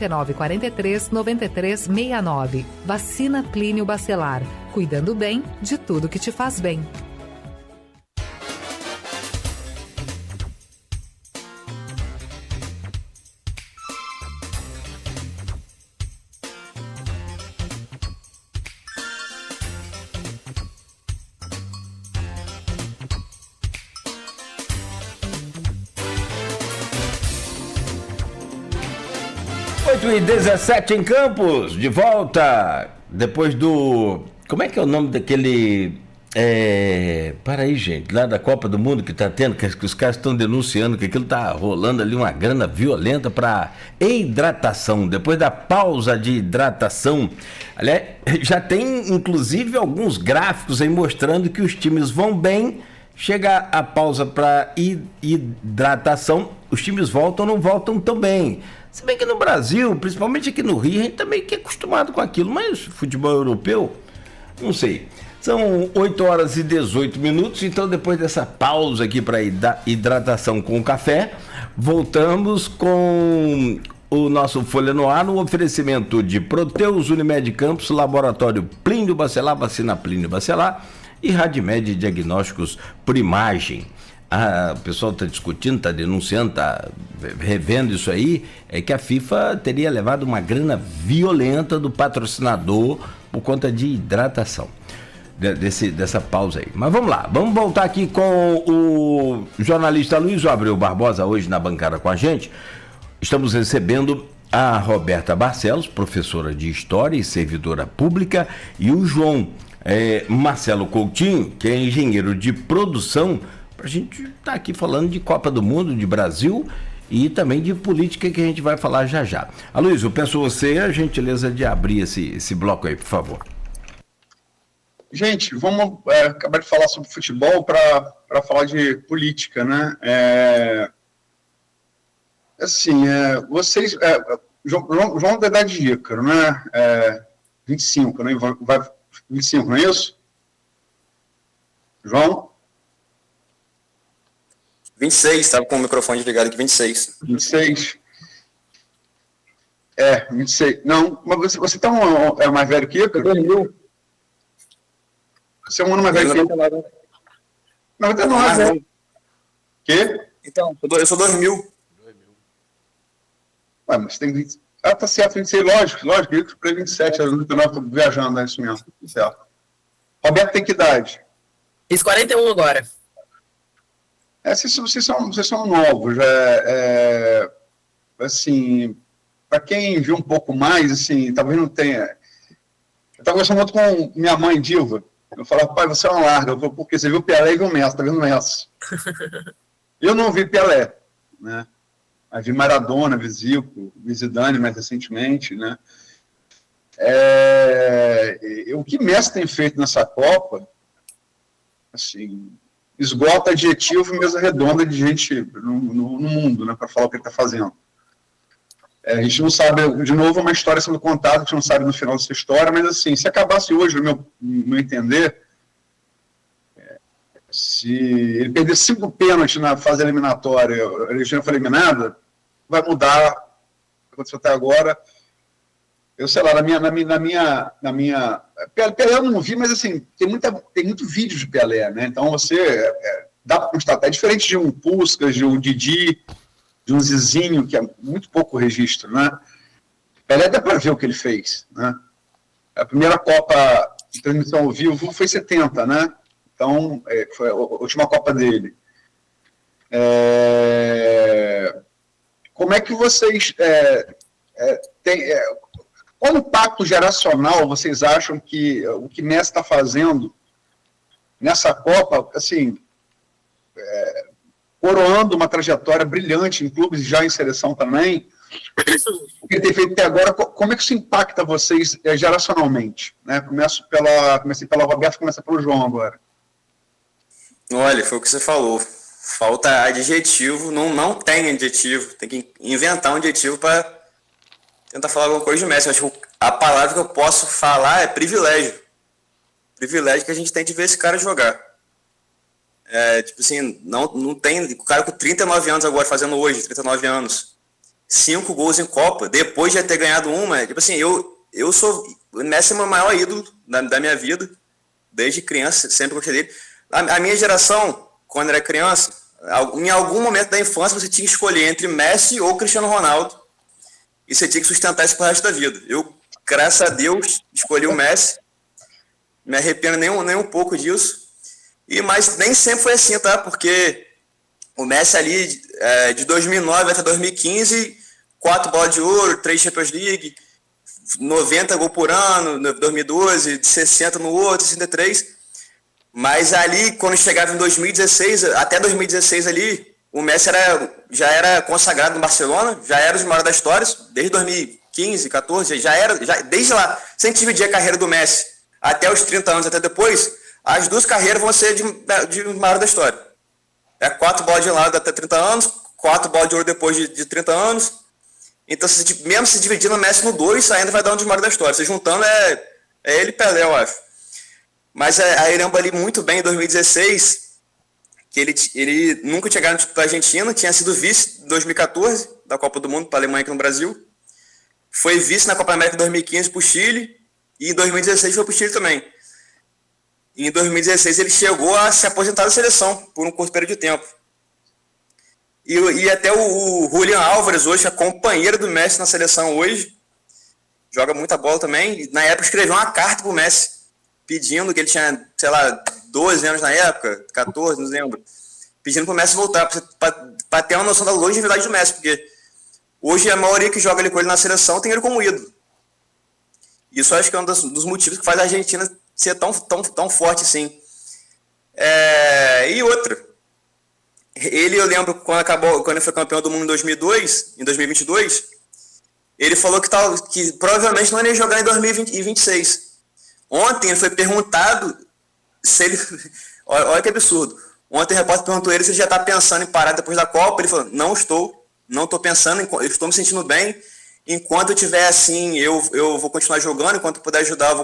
1943 9369. Vacina Plínio Bacelar. Cuidando bem de tudo que te faz bem. E 17 em Campos, de volta, depois do... Como é que é o nome daquele... Para aí, gente, lá da Copa do Mundo que tá tendo, que os caras estão denunciando que aquilo tá rolando ali uma grana violenta para hidratação. Depois da pausa de hidratação, aliás, já tem inclusive alguns gráficos aí mostrando que os times vão bem, chega a pausa para hidratação, os times voltam ou não voltam tão bem. Se bem que no Brasil, principalmente aqui no Rio, a gente também que é acostumado com aquilo, mas futebol europeu, não sei. São 8 horas e 18 minutos, então depois dessa pausa aqui para hidratação com café, voltamos com o nosso Folha no Ar, no oferecimento de Proteus, Unimed Campos, Laboratório Plínio Bacelar, Vacina Plínio Bacelar e Radimed Diagnósticos por Imagem. O pessoal está discutindo, está denunciando, está revendo isso aí, é que a FIFA teria levado uma grana violenta do patrocinador por conta de hidratação, dessa pausa aí. Mas vamos lá, vamos voltar aqui com o jornalista Luiz Abreu Barbosa, hoje na bancada com a gente. Estamos recebendo a Roberta Barcelos, professora de História e servidora pública, e o João Marcelo Coutinho, que é engenheiro de produção, para a gente estar aqui falando de Copa do Mundo, de Brasil e também de política, que a gente vai falar já já. Aloysio, eu peço você a gentileza de abrir esse bloco aí, por favor. Gente, vamos acabar de falar sobre futebol para falar de política, né? Vocês... João da idade de Ícaro, né? 25, né? 25, não é isso? João? 26, estava com o microfone ligado aqui, 26. 26. 26. Não, mas você tá mais velho que eu, cara? 2000. Você é um ano mais velho que eu. Não, você não é velho. Quê? Então, eu sou 2000. Ué, mas tem 20... Ah, tá certo, 26, lógico, eu comprei 27, eu tô viajando, é isso mesmo. Certo. Roberto tem que idade? Fiz 41 agora. Vocês são novos, assim, para quem viu um pouco mais, assim, talvez não tenha... Eu estava conversando muito com minha mãe, Dilva, eu falava, pai, você é uma larga, eu falei, porque você viu Pelé e viu o Messi, tá vendo o Messi? Eu não vi Pelé, né? Mas vi Maradona, vi Zico, vi Zidane mais recentemente, né? O que Messi tem feito nessa Copa, assim... esgota adjetivo e mesa redonda de gente no mundo, né, para falar o que ele está fazendo. A gente não sabe, de novo, uma história sendo contada, a gente não sabe no final dessa história, mas assim, se acabasse hoje, no meu entender, se ele perder 5 pênaltis na fase eliminatória, a Argentina foi eliminada, vai mudar o que aconteceu até agora. Eu sei lá, na minha Pelé eu não vi, mas assim, tem muito vídeo de Pelé, né? Então você dá para constatar, é diferente de um Puskás, de um Didi, de um Zizinho, que é muito pouco registro, né? Pelé dá para ver o que ele fez, né? A primeira Copa de transmissão ao vivo foi 70, né? Então, foi a última Copa dele. Como é que vocês qual impacto geracional vocês acham que o que Messi está fazendo nessa Copa, assim, coroando uma trajetória brilhante em clubes e já em seleção também, o que ele tem feito até agora, como é que isso impacta vocês geracionalmente? Né? Comecei pela Roberta, começa pelo João agora. Olha, foi o que você falou. Falta adjetivo, não tem adjetivo, tem que inventar um adjetivo para tentar falar alguma coisa de Messi. Eu acho que a palavra que eu posso falar é privilégio. Privilégio que a gente tem de ver esse cara jogar. Tipo assim, não tem... O cara com 39 anos agora, fazendo hoje, 39 anos. 5 gols em Copa, depois de ter ganhado uma. Tipo assim, eu sou... O Messi é o meu maior ídolo da minha vida, desde criança, sempre gostei dele. A minha geração, quando era criança, em algum momento da infância você tinha que escolher entre Messi ou Cristiano Ronaldo, e você tinha que sustentar isso pro resto da vida. Eu, graças a Deus, escolhi o Messi, me arrependo nem um pouco disso, mas nem sempre foi assim, tá? Porque o Messi ali, de 2009 até 2015, 4 bolas de ouro, 3 Champions League, 90 gols por ano, 2012, 60 no outro, 63. Mas ali, quando chegava em 2016, até 2016 ali, o Messi já era consagrado no Barcelona, já era os maiores da história, desde 2015, 14, desde lá, sem dividir a carreira do Messi até os 30 anos, até depois, as 2 carreiras vão ser de maior da história. 4 bolas de lado até 30 anos, 4 bolas de ouro depois de 30 anos. Então, mesmo se dividindo o Messi no 2, ainda vai dar um dos maiores da história. Se juntando, é ele e Pelé, eu acho. Mas aí lembro ali muito bem em 2016, que ele nunca tinha ganhado o título da Argentina, tinha sido vice em 2014 da Copa do Mundo para a Alemanha aqui no Brasil. Foi vice na Copa América em 2015 para o Chile, e em 2016 foi para o Chile também. E em 2016 ele chegou a se aposentar da seleção por um curto período de tempo. E até o Julián Álvares hoje, é companheiro do Messi na seleção hoje, joga muita bola também. Na época escreveu uma carta pro Messi, pedindo, que ele tinha, sei lá, 12 anos na época, 14, não lembro, pedindo pro Messi voltar, para ter uma noção da longevidade do Messi, porque hoje a maioria que joga ali com ele na seleção tem ele como ídolo. Isso eu acho que é um dos motivos que faz a Argentina ser tão forte assim. E outra, eu lembro quando ele foi campeão do mundo em 2022, ele falou que provavelmente não ia jogar em 2026. Ontem ele foi perguntado se ele... Olha que absurdo. Ontem o repórter perguntou a ele se ele já está pensando em parar depois da Copa. Ele falou, não estou pensando, eu estou me sentindo bem. Enquanto eu estiver assim, eu vou continuar jogando. Enquanto eu puder ajudar, eu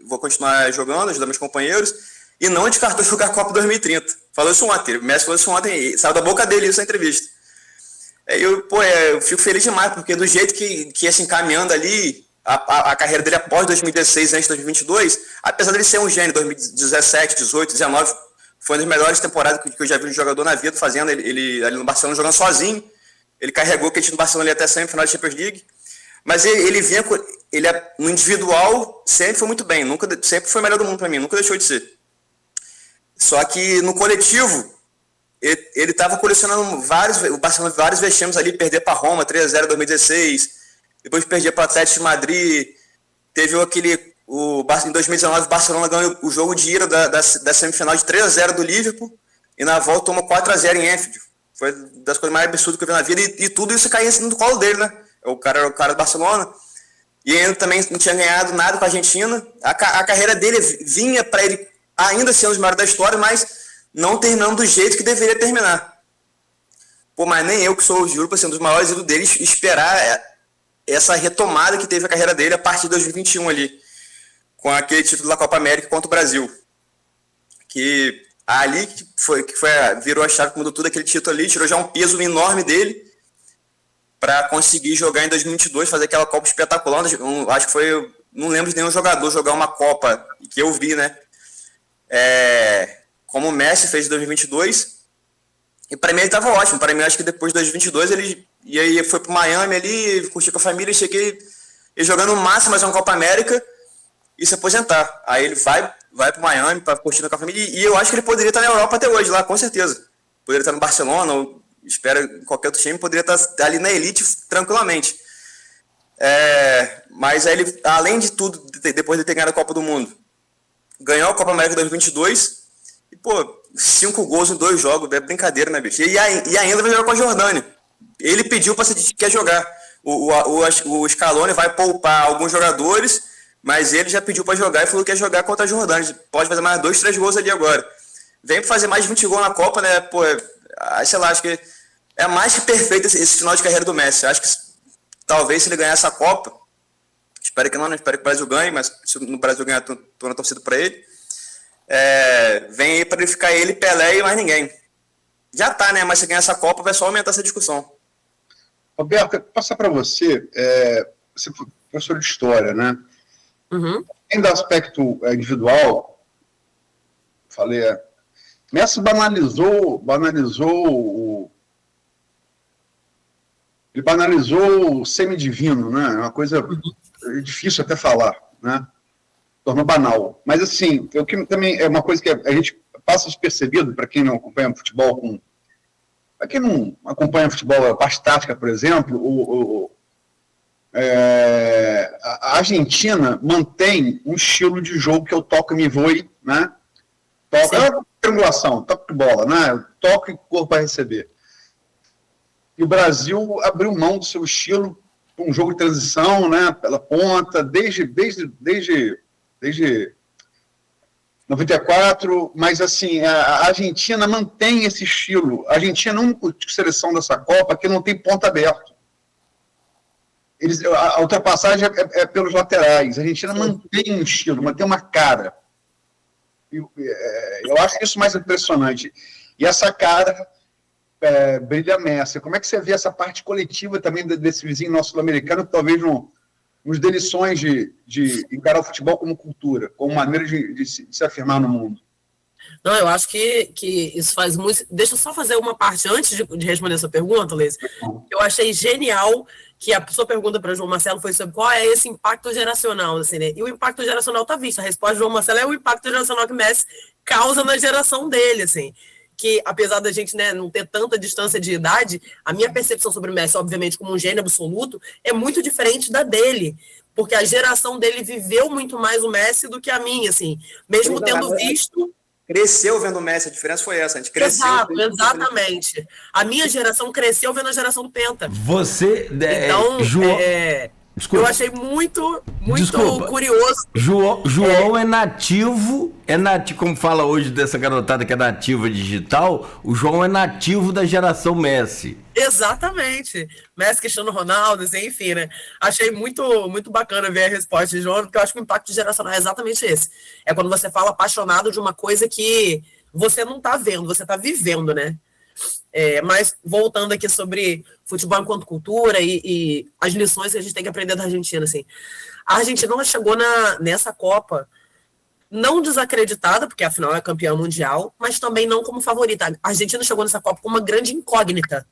vou continuar jogando, ajudar meus companheiros. E não descartou jogar a Copa 2030. Falou isso ontem. O Messi falou isso ontem. Saiu da boca dele isso na entrevista. Eu fico feliz demais, porque do jeito que ia se encaminhando ali, a carreira dele após 2016, antes de 2022, apesar dele ser um gênio, 2017, 18, 19, foi uma das melhores temporadas que eu já vi um jogador na vida fazendo. Ele ali no Barcelona jogando sozinho. Ele carregou o time do Barcelona ali até sempre, final da Champions League. Mas ele vinha, no individual, sempre foi muito bem. Sempre foi o melhor do mundo para mim, nunca deixou de ser. Só que no coletivo, ele estava colecionando o Barcelona vários vexames ali, perder para Roma 3-0 em 2016, depois perder para o Atlético de Madrid, teve em 2019 o Barcelona ganhou o jogo de ida da semifinal de 3-0 do Liverpool, e na volta tomou 4-0 em Anfield. Foi das coisas mais absurdas que eu vi na vida, e tudo isso caía no colo dele, né? O cara do Barcelona, e ainda também não tinha ganhado nada com a Argentina. A carreira dele vinha para ele ainda sendo os maiores da história, mas não terminando do jeito que deveria terminar. Mas nem eu, que sou, juro, para ser um dos maiores ídolos dele, esperar essa retomada que teve a carreira dele a partir de 2021 ali, com aquele título da Copa América contra o Brasil. Que ali virou a chave que mudou tudo, aquele título ali, tirou já um peso enorme dele para conseguir jogar em 2022, fazer aquela Copa espetacular. Acho que foi, não lembro de nenhum jogador jogar uma Copa que eu vi, né? Como o Messi fez em 2022, e para mim ele estava ótimo. Para mim, acho que depois de 2022 ele foi para o Miami ali, curtir com a família, cheguei ele jogando o máximo mais uma Copa América e se aposentar. Aí ele vai para o Miami para curtir com a família, e eu acho que ele poderia estar na Europa até hoje, lá, com certeza. Poderia estar no Barcelona, ou espero em qualquer outro time, poderia estar ali na elite tranquilamente. Mas aí ele, além de tudo, depois de ter ganhado a Copa do Mundo, ganhou a Copa América 2022 e, 5 gols em 2 jogos, é brincadeira, né, bicho? E ainda vai jogar com a Jordânia. Ele pediu para se quer jogar. O Scaloni vai poupar alguns jogadores, mas ele já pediu para jogar e falou que quer jogar contra a Jordânia. Pode fazer mais 2, 3 gols ali agora. Vem para fazer mais de 20 gols na Copa, né? Sei lá, acho que é mais que perfeito esse final de carreira do Messi. Acho que talvez se ele ganhar essa Copa, espero que não, né? Espero que o Brasil ganhe, mas se no Brasil ganhar, tô na torcida para ele. Vem aí para ele ficar ele, Pelé e mais ninguém. Já tá, né? Mas se ganhar essa Copa, vai só aumentar essa discussão. Roberto, passar para você, você é professor de história, né? Uhum. Além do aspecto individual, falei, Messi ele banalizou o semidivino, né? É uma coisa difícil até falar, né? Tornou banal. Mas, assim, o que também é uma coisa que a gente passa despercebido, para quem não acompanha futebol, para quem não acompanha futebol, a parte tática, por exemplo, a Argentina mantém um estilo de jogo que é o toque me voe, né? Toca, é uma triangulação, toque de bola, né? Toque e corpo para receber. E o Brasil abriu mão do seu estilo para um jogo de transição, né? Pela ponta, desde 94, mas assim, a Argentina mantém esse estilo. A Argentina é a única seleção dessa Copa que não tem ponta aberto. A ultrapassagem é pelos laterais. A Argentina mantém um estilo, mantém uma cara. Eu acho isso mais impressionante. E essa cara brilha Messi. Como é que você vê essa parte coletiva também desse vizinho nosso sul-americano, que talvez nos dê lições de encarar o futebol como cultura, como maneira de se afirmar no mundo? Não, eu acho que isso faz muito... Deixa eu só fazer uma parte antes de responder essa pergunta, Leis. Eu achei genial que a sua pergunta para o João Marcelo foi sobre qual é esse impacto geracional, assim, né? E o impacto geracional está visto. A resposta do João Marcelo é o impacto geracional que o Messi causa na geração dele, assim. Que, apesar da gente, né, não ter tanta distância de idade, a minha percepção sobre o Messi, obviamente, como um gênio absoluto, é muito diferente da dele. Porque a geração dele viveu muito mais o Messi do que a minha, assim. Mesmo tendo visto... Cresceu vendo o Messi, a diferença foi essa, a gente cresceu. Exato, exatamente. A minha geração cresceu vendo a geração do Penta. Você... Então, eu achei muito curioso. João é nativo, como fala hoje dessa garotada que é nativa digital, o João é nativo da geração Messi. Exatamente. Messi, Cristiano Ronaldo, enfim, né? Achei muito, muito bacana ver a resposta de João, porque eu acho que o impacto geracional é exatamente esse. É quando você fala apaixonado de uma coisa que você não tá vendo, você tá vivendo, né? Mas voltando aqui sobre futebol enquanto cultura e as lições que a gente tem que aprender da Argentina, assim. A Argentina chegou nessa Copa não desacreditada, porque afinal é campeã mundial, mas também não como favorita. A Argentina chegou nessa Copa com uma grande incógnita,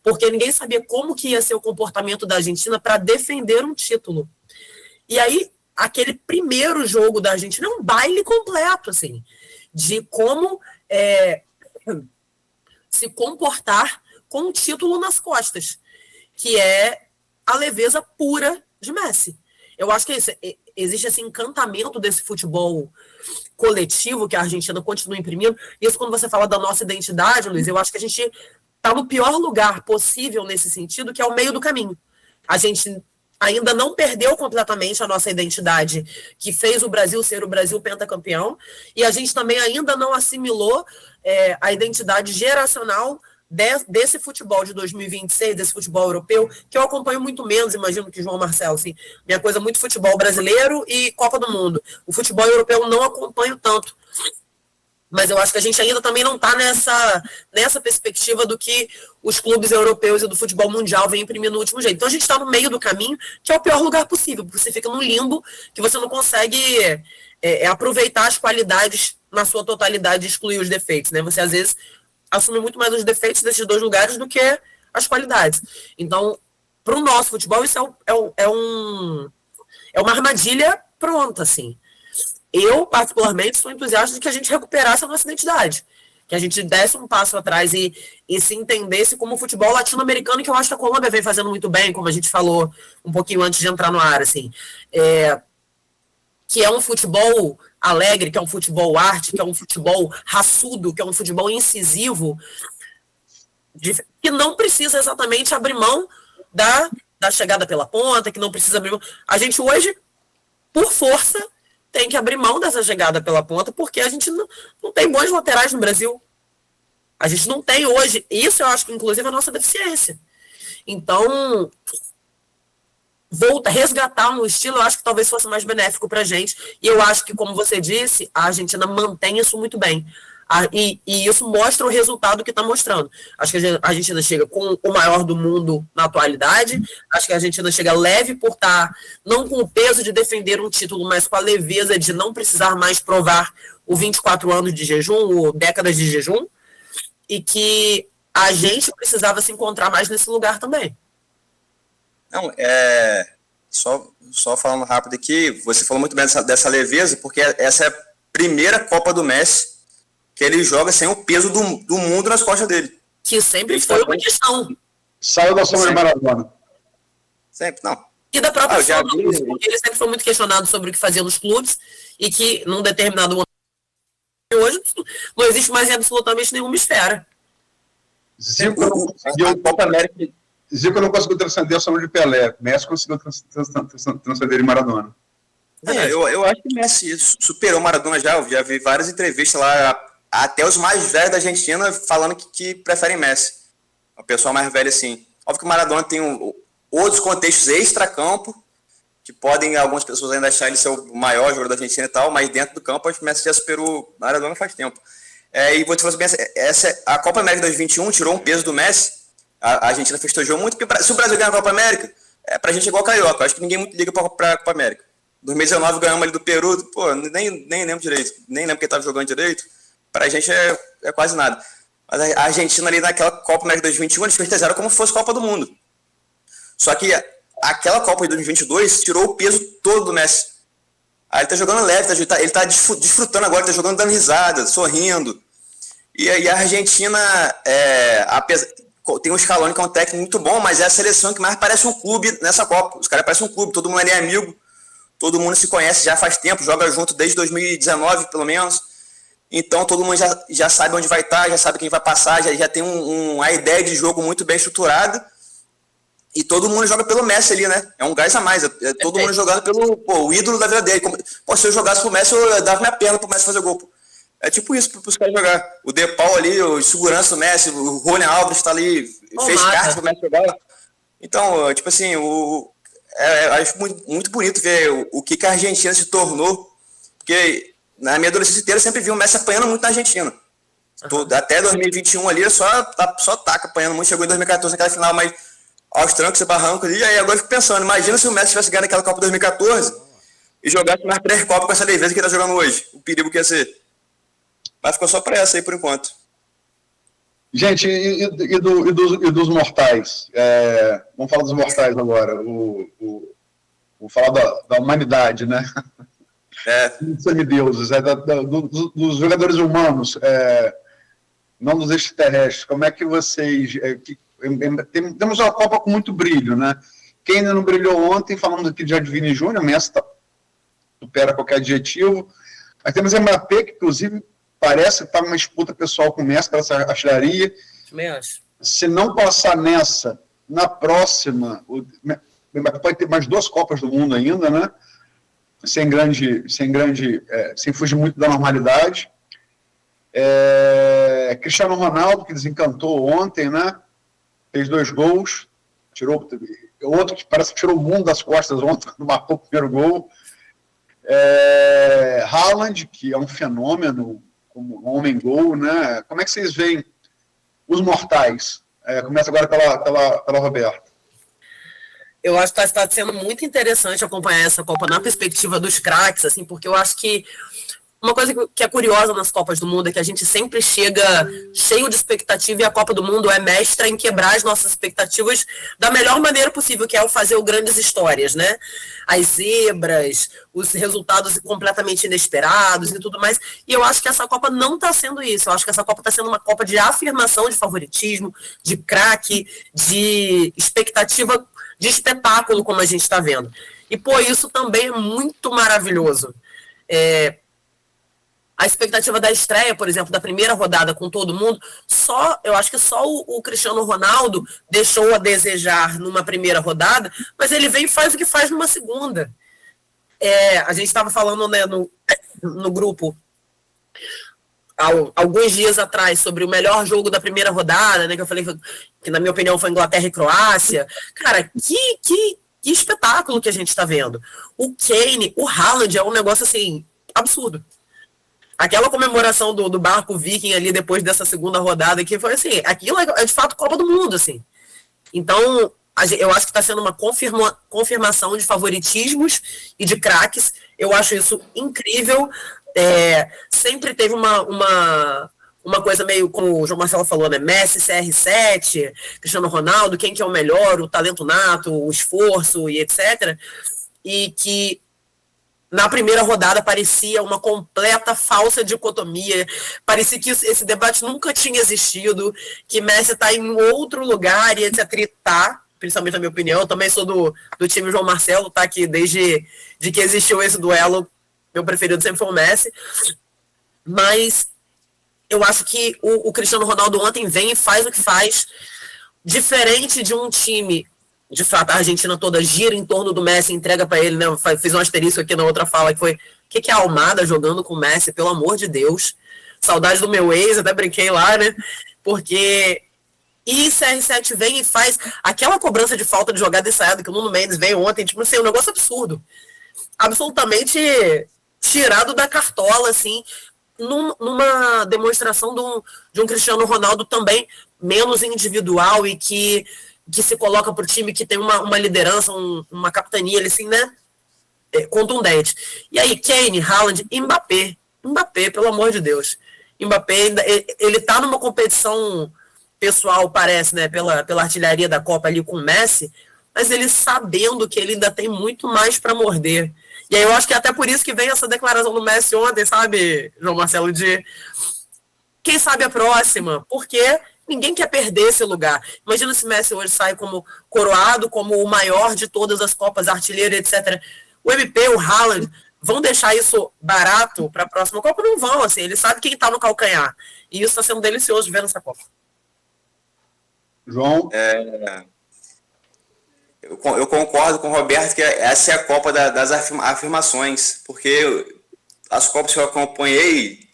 porque ninguém sabia como que ia ser o comportamento da Argentina para defender um título. E aí, aquele primeiro jogo da Argentina é um baile completo, assim, de como se comportar com um título nas costas, que é a leveza pura de Messi. Eu acho que existe esse encantamento desse futebol coletivo que a Argentina continua imprimindo. Isso quando você fala da nossa identidade, Luiz, eu acho que a gente está no pior lugar possível nesse sentido, que é o meio do caminho. A gente ainda não perdeu completamente a nossa identidade, que fez o Brasil ser o Brasil pentacampeão, e a gente também ainda não assimilou a identidade geracional desse futebol de 2026, desse futebol europeu, que eu acompanho muito menos, imagino que João Marcelo, assim, minha coisa é muito futebol brasileiro e Copa do Mundo. O futebol europeu não acompanho tanto. Mas eu acho que a gente ainda também não está nessa perspectiva do que os clubes europeus e do futebol mundial vêm imprimindo no último jeito. Então a gente está no meio do caminho, que é o pior lugar possível, porque você fica num limbo que você não consegue aproveitar as qualidades na sua totalidade e excluir os defeitos, né? Você às vezes assume muito mais os defeitos desses dois lugares do que as qualidades. Então, para o nosso futebol, isso é uma armadilha pronta, assim. Eu, particularmente, sou entusiasta de que a gente recuperasse a nossa identidade, que a gente desse um passo atrás e se entendesse como futebol latino-americano, que eu acho que a Colômbia vem fazendo muito bem, como a gente falou um pouquinho antes de entrar no ar, assim. Que é um futebol alegre, que é um futebol arte, que é um futebol raçudo, que é um futebol incisivo, que não precisa exatamente abrir mão da chegada pela ponta, que não precisa abrir mão. A gente hoje, por força, tem que abrir mão dessa chegada pela ponta, porque a gente não tem bons laterais no Brasil. A gente não tem hoje. Isso eu acho que, inclusive, é a nossa deficiência. Então, resgatar um estilo, eu acho que talvez fosse mais benéfico para a gente. E eu acho que, como você disse, a Argentina mantém isso muito bem. E isso mostra o resultado que está mostrando. Acho que a Argentina chega com o maior do mundo na atualidade. Acho que a Argentina chega leve por estar não com o peso de defender um título, mas com a leveza de não precisar mais provar o 24 anos de jejum, ou décadas de jejum, e que a gente precisava se encontrar mais nesse lugar também. Não, só falando rápido aqui, você falou muito bem dessa leveza, porque essa é a primeira Copa do Messi que ele joga sem o peso do mundo nas costas dele. Que sempre foi uma questão. Saiu da sombra de Maradona. Sempre, não. E da própria forma, porque ele sempre foi muito questionado sobre o que fazia nos clubes, e que num determinado momento, hoje, não existe mais em absolutamente nenhuma esfera. Zico não conseguiu transcender a sombra de Pelé. Messi conseguiu transcender de Maradona. Eu acho que o Messi superou o Maradona já. Eu já vi várias entrevistas lá, até os mais velhos da Argentina falando que preferem Messi. O pessoal mais velho, assim. Óbvio que o Maradona tem outros contextos extra-campo, que podem algumas pessoas ainda achar ele ser o maior jogador da Argentina e tal, mas dentro do campo, acho que o Messi já superou o Maradona faz tempo. E vou te falar bem, a Copa América 2021 tirou um peso do Messi. A Argentina festejou muito, porque se o Brasil ganhar a Copa América, pra gente é igual carioca. Acho que ninguém muito liga pra Copa América. 2019 ganhamos ali do Peru, pô, nem lembro direito, nem lembro quem estava jogando direito. Pra gente é quase nada. Mas a Argentina ali naquela Copa América 2021, eles festejaram como se fosse Copa do Mundo. Só que aquela Copa de 2022 tirou o peso todo do Messi. Aí ele tá jogando leve, ele tá desfrutando agora, tá jogando dando risada, sorrindo. E a Argentina, tem um Scaloni que é um técnico muito bom, mas é a seleção que mais parece um clube nessa Copa. Os caras parecem um clube, todo mundo ali é amigo, todo mundo se conhece já faz tempo, joga junto desde 2019, pelo menos. Então todo mundo já sabe onde vai estar, já sabe quem vai passar, já tem uma ideia de jogo muito bem estruturada. E todo mundo joga pelo Messi ali, né? É um gás a mais. Todo mundo jogando pelo o ídolo da vida dele. Se eu jogasse pro Messi, eu dava minha perna pro Messi fazer gol. Pô. É tipo isso pros caras jogar. O De Paul ali, o segurança do Messi, o Rony Alves tá ali, fez carta pro Messi jogar. Então, tipo assim, acho muito bonito ver o que a Argentina se tornou. Porque na minha adolescência inteira eu sempre vi o Messi apanhando muito na Argentina. Até 2021 ali, só taca apanhando muito. Chegou em 2014 naquela final, mas aos trancos e barrancos ali. Aí agora eu fico pensando, imagina se o Messi tivesse ganhado aquela Copa 2014 e jogasse mais 3 Copas com essa leveza que ele tá jogando hoje. O perigo que ia ser. Mas ficou só pra essa aí por enquanto. Gente, e dos mortais? Vamos falar dos mortais agora. Vou falar da humanidade, né? Dos semideuses, dos jogadores humanos, não dos extraterrestres. Como é que vocês... temos uma Copa com muito brilho, né? Quem ainda não brilhou ontem, falamos aqui de Vini Júnior, Messi supera qualquer adjetivo. Mas temos Mbappé, que inclusive parece que está numa disputa pessoal com o Messi, pela essa artilharia. Se não passar nessa, na próxima, o Mbappé pode ter mais 2 Copas do Mundo ainda, né? Sem fugir muito da normalidade. Cristiano Ronaldo, que desencantou ontem, né? Fez 2 gols, outro que parece que tirou o mundo das costas ontem, quando marcou o primeiro gol. Haaland, que é um fenômeno como homem-gol, né? Como é que vocês veem os mortais? Começa agora pela Roberta. Eu acho que está sendo muito interessante acompanhar essa Copa na perspectiva dos craques, assim, porque eu acho que uma coisa que é curiosa nas Copas do Mundo é que a gente sempre chega cheio de expectativa e a Copa do Mundo é mestra em quebrar as nossas expectativas da melhor maneira possível, que é o fazer grandes histórias, né? As zebras, os resultados completamente inesperados e tudo mais. E eu acho que essa Copa não está sendo isso. Eu acho que essa Copa está sendo uma Copa de afirmação de favoritismo, de craque, de expectativa, de espetáculo, como a gente está vendo. E, pô, isso também é muito maravilhoso. A expectativa da estreia, por exemplo, da primeira rodada com todo mundo, eu acho que só o Cristiano Ronaldo deixou a desejar numa primeira rodada, mas ele vem e faz o que faz numa segunda. A gente estava falando, né, no grupo alguns dias atrás sobre o melhor jogo da primeira rodada, né, que eu falei que na minha opinião foi Inglaterra e Croácia. Cara, que espetáculo que a gente está vendo. O Kane, o Haaland é um negócio assim absurdo. aquela comemoração do barco Viking ali depois dessa segunda rodada, que foi assim, aquilo é de fato Copa do Mundo, assim. Então, eu acho que está sendo uma confirmação de favoritismos e de craques. Eu acho isso incrível. Sempre teve uma coisa meio, como o João Marcelo falou, né? Messi, CR7, Cristiano Ronaldo, quem que é o melhor, o talento nato, o esforço e etc. E que na primeira rodada parecia uma completa falsa dicotomia, parecia que esse debate nunca tinha existido, que Messi está em outro lugar e etc. E tá, principalmente na minha opinião, eu também sou do time João Marcelo, tá aqui desde que existiu esse duelo, meu preferido sempre foi o Messi, mas eu acho que o Cristiano Ronaldo ontem vem e faz o que faz, diferente de um time. De fato, a Argentina toda gira em torno do Messi, entrega para ele, né? Fiz um asterisco aqui na outra fala, que foi, o que é a Almada jogando com o Messi, pelo amor de Deus. Saudade do meu ex, até brinquei lá, né? Porque... E CR7 vem e faz aquela cobrança de falta de jogada ensaiada que o Nuno Mendes veio ontem, tipo assim, um negócio absurdo. Absolutamente tirado da cartola, assim, numa demonstração de um Cristiano Ronaldo também menos individual e que se coloca para o time, que tem uma liderança, uma capitania, assim, né, contundente. E aí, Kane, Haaland, Mbappé, pelo amor de Deus. Mbappé, ele tá numa competição pessoal, parece, né, pela artilharia da Copa ali com o Messi, mas ele sabendo que ele ainda tem muito mais para morder. E aí eu acho que é até por isso que vem essa declaração do Messi ontem, sabe, João Marcelo, de quem sabe a próxima, porque ninguém quer perder esse lugar. Imagina se Messi hoje sai como coroado, como o maior de todas as Copas, artilheiro, etc. O MP, o Haaland, vão deixar isso barato para a próxima Copa? Não vão, assim, ele sabe quem está no calcanhar. E isso está sendo delicioso de ver nessa Copa. João? Eu concordo com o Roberto que essa é a Copa das afirmações, porque as Copas que eu acompanhei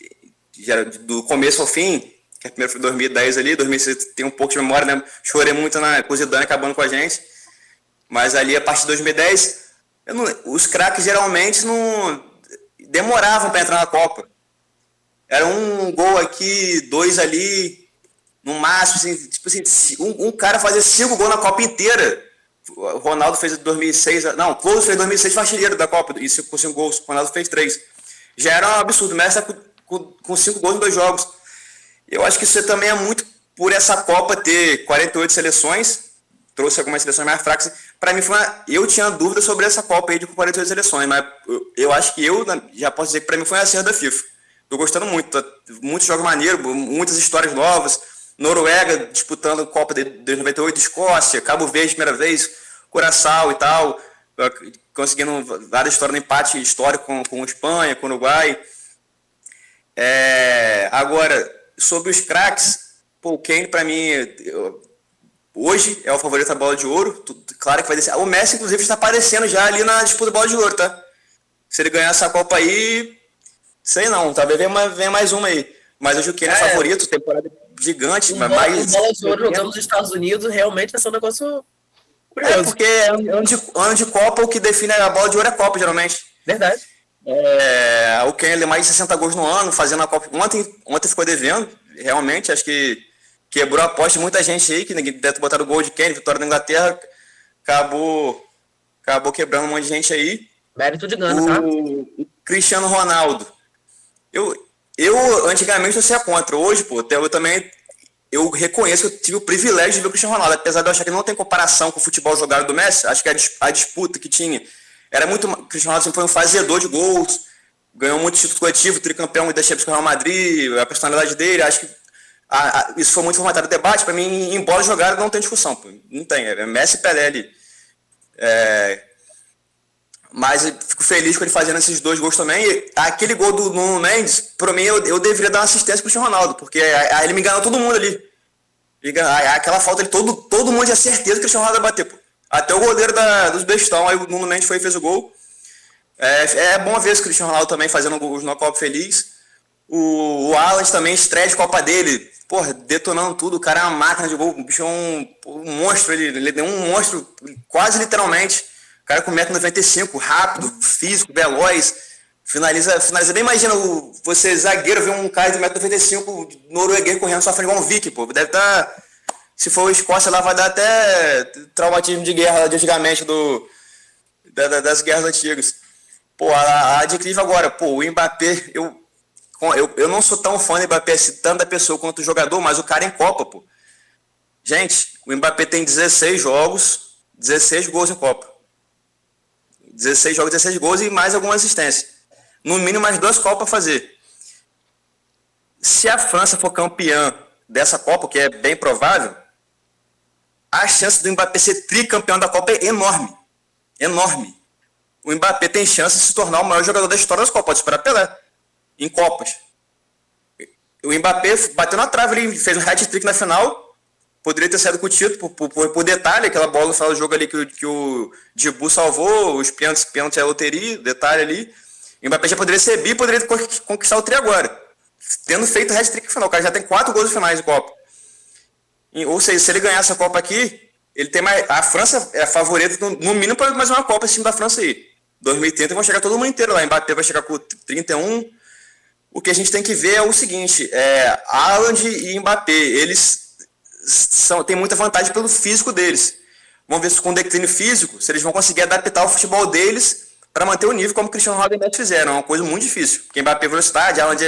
do começo ao fim, que a primeira foi 2010 ali, 2006 tem um pouco de memória, né? Chorei muito com o Zidane acabando com a gente, mas ali a partir de 2010 os craques geralmente não demoravam para entrar na Copa. Era um gol aqui, 2 ali, no máximo, assim, tipo assim, um cara fazia 5 gols na Copa inteira. O Ronaldo fez em 2006, não, o Close fez em 2006, foi artilheiro da Copa, e 5 gols, o Ronaldo fez 3. Já era um absurdo, o Messi tá com 5 gols em 2 jogos. Eu acho que isso também é muito por essa Copa ter 48 seleções, trouxe algumas seleções mais fracas. Para mim, eu tinha dúvida sobre essa Copa aí de 48 seleções, mas eu acho que já posso dizer que para mim foi um acerto da FIFA. Tô gostando muito, muitos jogos maneiros, muitas histórias novas. Noruega disputando Copa de 98, Escócia, Cabo Verde primeira vez, Curaçao e tal, conseguindo várias histórias no empate histórico com Espanha, com Uruguai. Agora, sobre os craques, o Kane para mim hoje é o favorito da bola de ouro, claro que vai descer. O Messi inclusive está aparecendo já ali na disputa da bola de ouro, tá? Se ele ganhar essa Copa aí, sei não, talvez venha mais uma aí. Mas hoje o Kane é favorito, temporada gigante, mas mais... O bola de ouro jogando nos Estados Unidos realmente vai ser um negócio curioso. Porque ano de Copa, o que define a bola de ouro é a Copa, geralmente. Verdade. O Kane é mais de 60 gols no ano, fazendo a Copa. Ontem ficou devendo, realmente, acho que quebrou a aposta de muita gente aí, que ninguém deve ter botado o gol de Kane, vitória da Inglaterra, acabou quebrando um monte de gente aí. Mérito de Gana, tá? O Cristiano Ronaldo. Eu antigamente torcia contra. Hoje, eu reconheço que eu tive o privilégio de ver o Cristiano Ronaldo, apesar de eu achar que não tem comparação com o futebol jogado do Messi. Acho que a disputa que tinha era muito... O Cristiano Ronaldo sempre foi um fazedor de gols, ganhou muito título coletivo, tricampeão da Champions com o Real Madrid, a personalidade dele, acho que isso foi muito formatado o debate. Para mim, em bola jogada não tem discussão, não tem, é Messi e Pelé ali. Mas eu fico feliz com ele fazendo esses 2 gols também. E aquele gol do Nuno Mendes, para mim, eu deveria dar uma assistência pro Cristiano Ronaldo, porque ele me enganou todo mundo ali. Aquela falta ali, todo mundo tinha certeza que o Cristiano Ronaldo ia bater, pô. Até o goleiro dos bestão, aí o Nuno Mendes foi e fez o gol. É bom ver o Cristiano Ronaldo também fazendo gols na Copa feliz. O Haaland também, estreia de Copa dele, porra, detonando tudo. O cara é uma máquina de gol, o bicho é um monstro, ele é um monstro, quase literalmente. O cara com 1,95 m, rápido, físico, veloz. Finaliza bem, imagina você, zagueiro, ver um cara de 1,95m norueguês correndo só frente igual um Viking, pô. Deve estar. Se for o Escócia lá, vai dar até traumatismo de guerra de antigamente, das guerras antigas. Pô, a declive agora, pô, o Mbappé, eu não sou tão fã do Mbappé, tanto da pessoa quanto do jogador, mas o cara em Copa, pô. Gente, o Mbappé tem 16 jogos, 16 gols em Copa. 16 jogos, 16 gols e mais alguma assistência. No mínimo mais 2 Copas para fazer. Se a França for campeã dessa Copa, que é bem provável, a chance do Mbappé ser tricampeão da Copa é enorme. Enorme. O Mbappé tem chance de se tornar o maior jogador da história das Copas. Pode esperar Pelé. Em Copas. O Mbappé bateu na trave, ele fez um hat-trick na final. Poderia ter saído com o título, por detalhe, aquela bola no final do jogo ali que o Dibu salvou, os pênaltis é loteria, detalhe ali. O Mbappé já poderia ser bi, poderia conquistar o tri agora. Tendo feito o hat-trick no final. O cara já tem 4 gols finais de Copa. Ou seja, se ele ganhar essa Copa aqui, ele tem mais. A França é a favorita, no mínimo, para mais uma Copa esse time da França aí. 2030 vão chegar todo mundo inteiro lá. O Mbappé vai chegar com 31. O que a gente tem que ver é o seguinte: Haaland e Mbappé, eles têm muita vantagem pelo físico deles. Vamos ver se com o declínio físico, se eles vão conseguir adaptar o futebol deles para manter o nível como o Cristiano Ronaldo e Messi fizeram. É uma coisa muito difícil. Porque Mbappé velocidade, Haaland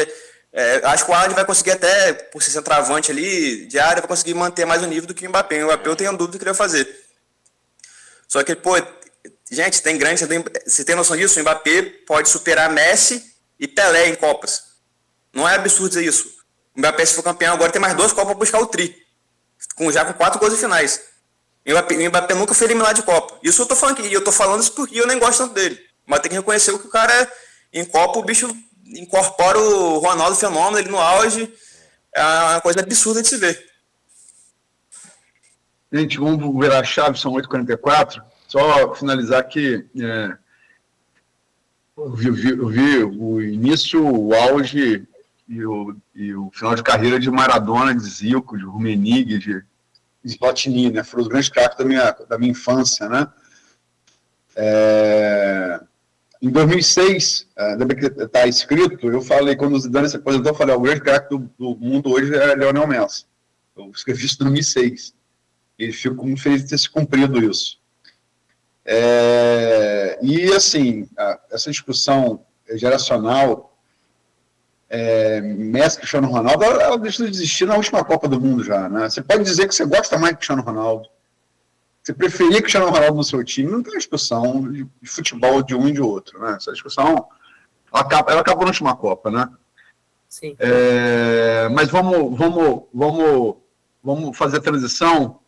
acho que o Haaland vai conseguir até, por ser centroavante ali, de área, vai conseguir manter mais o nível do que o Mbappé. O Mbappé eu tenho dúvida do que ele vai fazer. Só que, pô, gente, você tem noção disso? O Mbappé pode superar Messi e Pelé em Copas. Não é absurdo dizer isso. O Mbappé, se for campeão agora, tem mais 2 Copas para buscar o tri. Já com 4 gols em finais. O Mbappé nunca foi eliminado de Copa. Isso eu tô falando aqui. E eu tô falando isso porque eu nem gosto tanto dele. Mas tem que reconhecer que o cara, em Copa, o bicho incorpora o Ronaldo Fenômeno, ele no auge. É uma coisa absurda de se ver. Gente, vamos virar a chave, são 8h44. Só finalizar aqui. Eu vi o início, o auge e o final de carreira de Maradona, de Zico, de Rummenigge, de Platini, né? Foram os grandes craques da minha infância, né? Em 2006, ainda que está escrito, eu falei, quando o Zidane se aposentou, eu falei, o grande craque do mundo hoje é Lionel Messi. Eu escrevi isso em 2006. E fico muito feliz de ter se cumprido isso. E, assim, essa discussão geracional, Messi, Cristiano Ronaldo, ela deixou de existir na última Copa do Mundo já, né? Você pode dizer que você gosta mais de Cristiano Ronaldo, você preferia Cristiano Ronaldo no seu time, não tem uma discussão de futebol de um e de outro, né? Essa discussão, ela acabou na última Copa, né? Sim. Mas vamos fazer a transição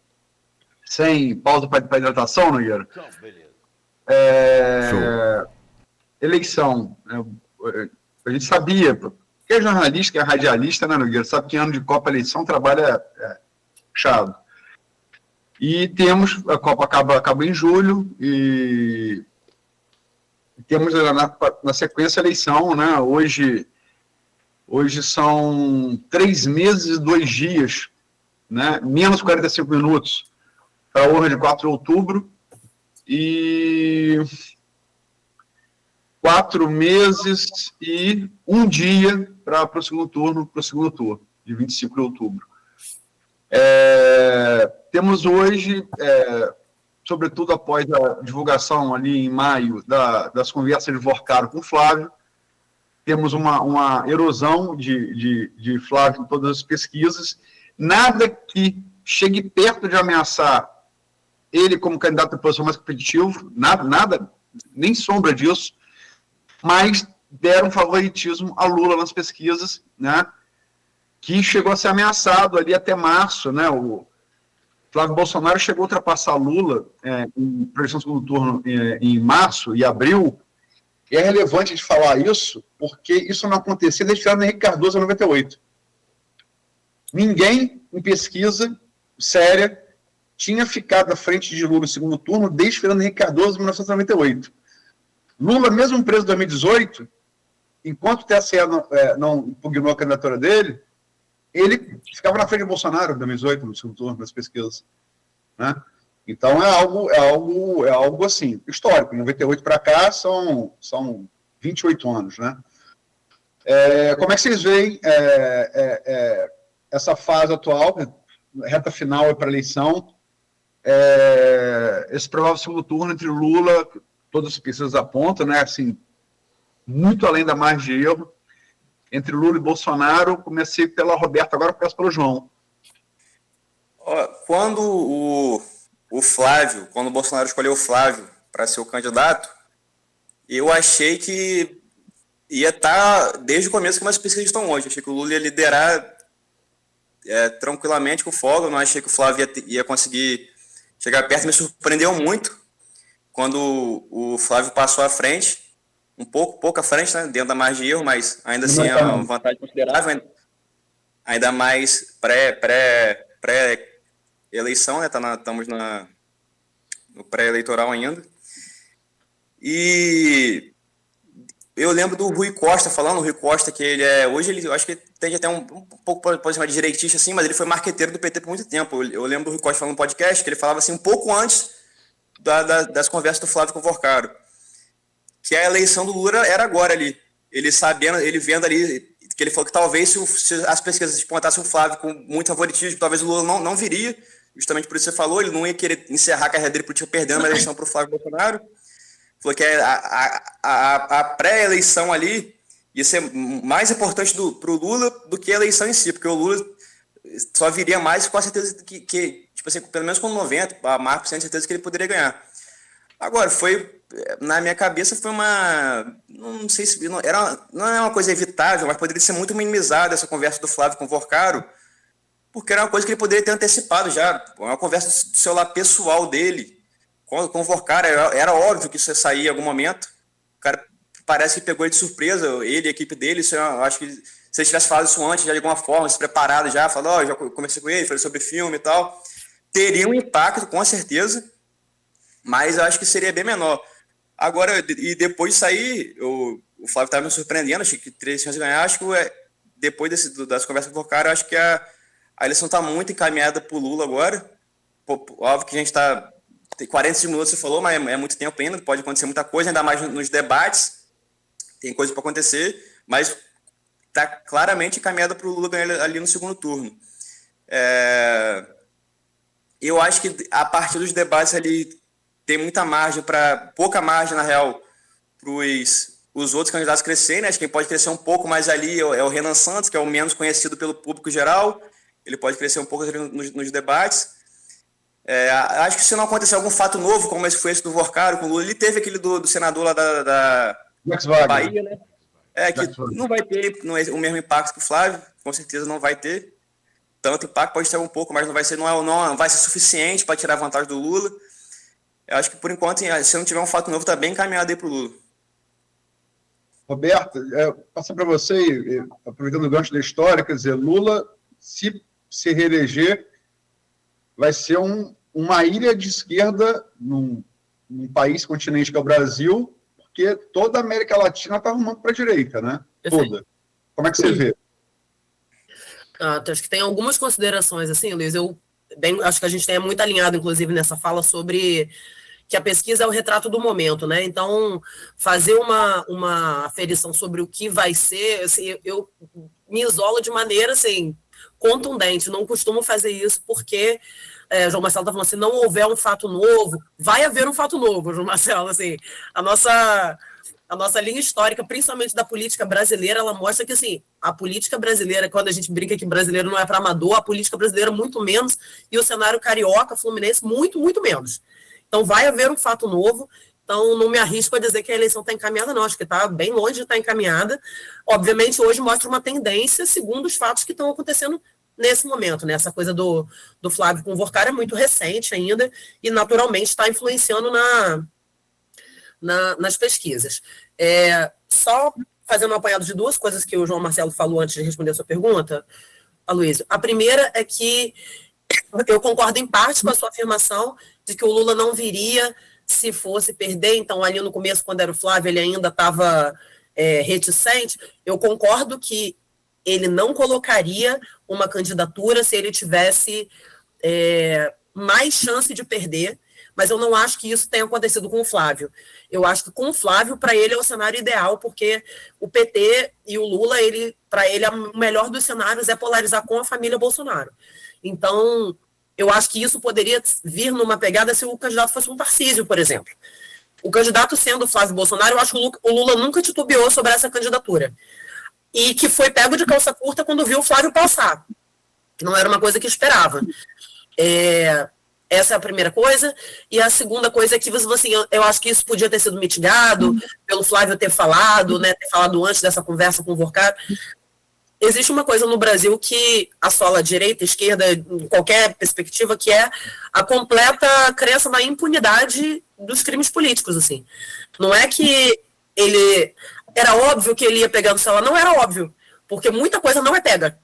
sem pausa para hidratação, Nogueira? Eleição. A gente sabia, quem é jornalista, quem é radialista, né, Nogueira, sabe que ano de Copa, eleição, trabalha puxado. E temos, a Copa acaba em julho, e temos na sequência a eleição, né? Hoje são 3 meses e 2 dias, né? Menos 45 minutos para a urna de 4 de outubro, e 4 meses e 1 dia para o segundo turno, de 25 de outubro. Temos hoje, sobretudo após a divulgação ali em maio das conversas de Vorcaro com Flávio, temos uma erosão de Flávio em todas as pesquisas, nada que chegue perto de ameaçar ele como candidato à posição mais competitivo, nada, nem sombra disso, mas deram favoritismo a Lula nas pesquisas, né, que chegou a ser ameaçado ali até março, né, o Flávio Bolsonaro chegou a ultrapassar Lula em projeção do segundo turno em março e abril. E é relevante de falar isso, porque isso não acontecia desde Fernando Henrique Cardoso em 98. Ninguém em pesquisa séria tinha ficado à frente de Lula no segundo turno desde Fernando Henrique Cardoso em 1998. Lula, mesmo preso em 2018, enquanto o TSE não impugnou a candidatura dele, ele ficava na frente de Bolsonaro em 2018, no segundo turno, nas pesquisas. Né? Então é algo assim, histórico. Em 98 para cá são 28 anos, né? Como é que vocês veem essa fase atual, reta final para a eleição, esse provável segundo turno entre Lula, todas as pesquisas apontam, né, assim, muito além da margem de erro, entre Lula e Bolsonaro? Comecei pela Roberta, agora peço pelo João. Quando o Flávio, quando o Bolsonaro escolheu o Flávio para ser o candidato, eu achei que ia estar desde o começo como as pesquisas estão hoje. Eu achei que o Lula ia liderar tranquilamente com folga. Eu não achei que o Flávio ia conseguir chegar perto. Me surpreendeu muito quando o Flávio passou à frente, pouco à frente, né, dentro da margem de erro, mas ainda assim é uma vantagem considerável, ainda mais pré-eleição, né, estamos no pré-eleitoral ainda. E eu lembro do Rui Costa falando, o Rui Costa, que hoje eu acho que tem até um pouco, pode chamar de direitista assim, mas ele foi marqueteiro do PT por muito tempo. Eu lembro do Rui Costa falando no podcast, que ele falava assim, um pouco antes das conversas do Flávio com o Vorcaro, que a eleição do Lula era agora ali. Ele sabendo, ele vendo ali, que ele falou que talvez se as pesquisas despontassem o Flávio com muito favoritismo, talvez o Lula não viria, justamente por isso que você falou, ele não ia querer encerrar a carreira dele política perdendo a eleição para o Flávio Bolsonaro. Falou que a pré-eleição ali ia ser mais importante para o Lula do que a eleição em si, porque o Lula só viria mais com a certeza que tipo assim, pelo menos com 90%, a mais de certeza que ele poderia ganhar. Agora, na minha cabeça foi não sei se, não é uma coisa evitável, mas poderia ser muito minimizada essa conversa do Flávio com o Vorcaro, porque era uma coisa que ele poderia ter antecipado já, uma conversa do celular pessoal dele, com o Vorcaro, era óbvio que isso ia sair em algum momento. O cara parece que pegou ele de surpresa, ele e a equipe dele. Eu acho que se ele tivesse falado isso antes, já de alguma forma, se preparado já, falou, já conversei com ele, falei sobre filme e tal, teria um impacto, com certeza, mas eu acho que seria bem menor. Agora, e depois de sair, o Flávio estava me surpreendendo, acho que teria chances de ganhar. Acho que depois das conversas com o Vorcaro, acho que a eleição está muito encaminhada para o Lula agora. Óbvio que a gente está... 40 minutos você falou, mas é muito tempo ainda, pode acontecer muita coisa, ainda mais nos debates, tem coisa para acontecer, mas está claramente encaminhada para o Lula ganhar ali no segundo turno. Eu acho que a partir dos debates ali tem muita margem, pouca margem na real, para os outros candidatos crescerem, né? Acho que quem pode crescer um pouco mais ali é o Renan Santos, que é o menos conhecido pelo público geral, ele pode crescer um pouco ali nos debates. Acho que se não acontecer algum fato novo, como esse foi esse do Vorcaro com o Lula, ele teve aquele do senador lá da Bahia, né? Que não vai ter o mesmo impacto que o Flávio, com certeza não vai ter. Tanto impacto, pode ter um pouco, mas não vai ser suficiente para tirar vantagem do Lula. Eu acho que, por enquanto, se não tiver um fato novo, está bem encaminhado aí para o Lula. Roberto, passar para você, aproveitando o gancho da história, quer dizer, Lula, se reeleger, vai ser uma ilha de esquerda num país, continente que é o Brasil, porque toda a América Latina está arrumando para a direita, né? Toda. Como é que você vê? Acho que tem algumas considerações, assim, Luiz, acho que a gente tem muito alinhado, inclusive, nessa fala sobre que a pesquisa é o retrato do momento, né? Então, fazer uma aferição sobre o que vai ser, assim, eu me isolo de maneira, assim, contundente, não costumo fazer isso porque João Marcelo está falando, se não houver um fato novo, vai haver um fato novo, João Marcelo, assim, a nossa linha histórica, principalmente da política brasileira, ela mostra que, assim, a política brasileira, quando a gente brinca que brasileiro não é para amador, a política brasileira muito menos, e o cenário carioca, fluminense, muito, muito menos. Então, vai haver um fato novo. Então, não me arrisco a dizer que a eleição está encaminhada, não. Acho que está bem longe de estar encaminhada. Obviamente, hoje mostra uma tendência segundo os fatos que estão acontecendo nesse momento, né? Essa coisa do Flávio com o Vorcaro é muito recente ainda e, naturalmente, está influenciando nas pesquisas. Só fazendo um apanhado de duas coisas que o João Marcelo falou antes de responder a sua pergunta, Aloysio. A primeira é que eu concordo em parte com a sua afirmação de que o Lula não viria se fosse perder. Então, ali no começo, quando era o Flávio, ele ainda estava reticente. Eu concordo que ele não colocaria uma candidatura se ele tivesse mais chance de perder, mas eu não acho que isso tenha acontecido com o Flávio. Eu acho que com o Flávio, para ele, é o cenário ideal, porque o PT e o Lula, para ele, o melhor dos cenários é polarizar com a família Bolsonaro. Então, eu acho que isso poderia vir numa pegada se o candidato fosse um Tarcísio, por exemplo. O candidato sendo o Flávio Bolsonaro, eu acho que o Lula nunca titubeou sobre essa candidatura. E que foi pego de calça curta quando viu o Flávio passar. Que não era uma coisa que esperava. Essa é a primeira coisa. E a segunda coisa é que, assim, eu acho que isso podia ter sido mitigado pelo Flávio ter falado, né, ter falado antes dessa conversa com o Vorcar. Existe uma coisa no Brasil que assola a direita, a esquerda, em qualquer perspectiva, que é a completa crença na impunidade dos crimes políticos, assim. Não é que ele... Era óbvio que ele ia pegar no celular. Não era óbvio, porque muita coisa não é pega.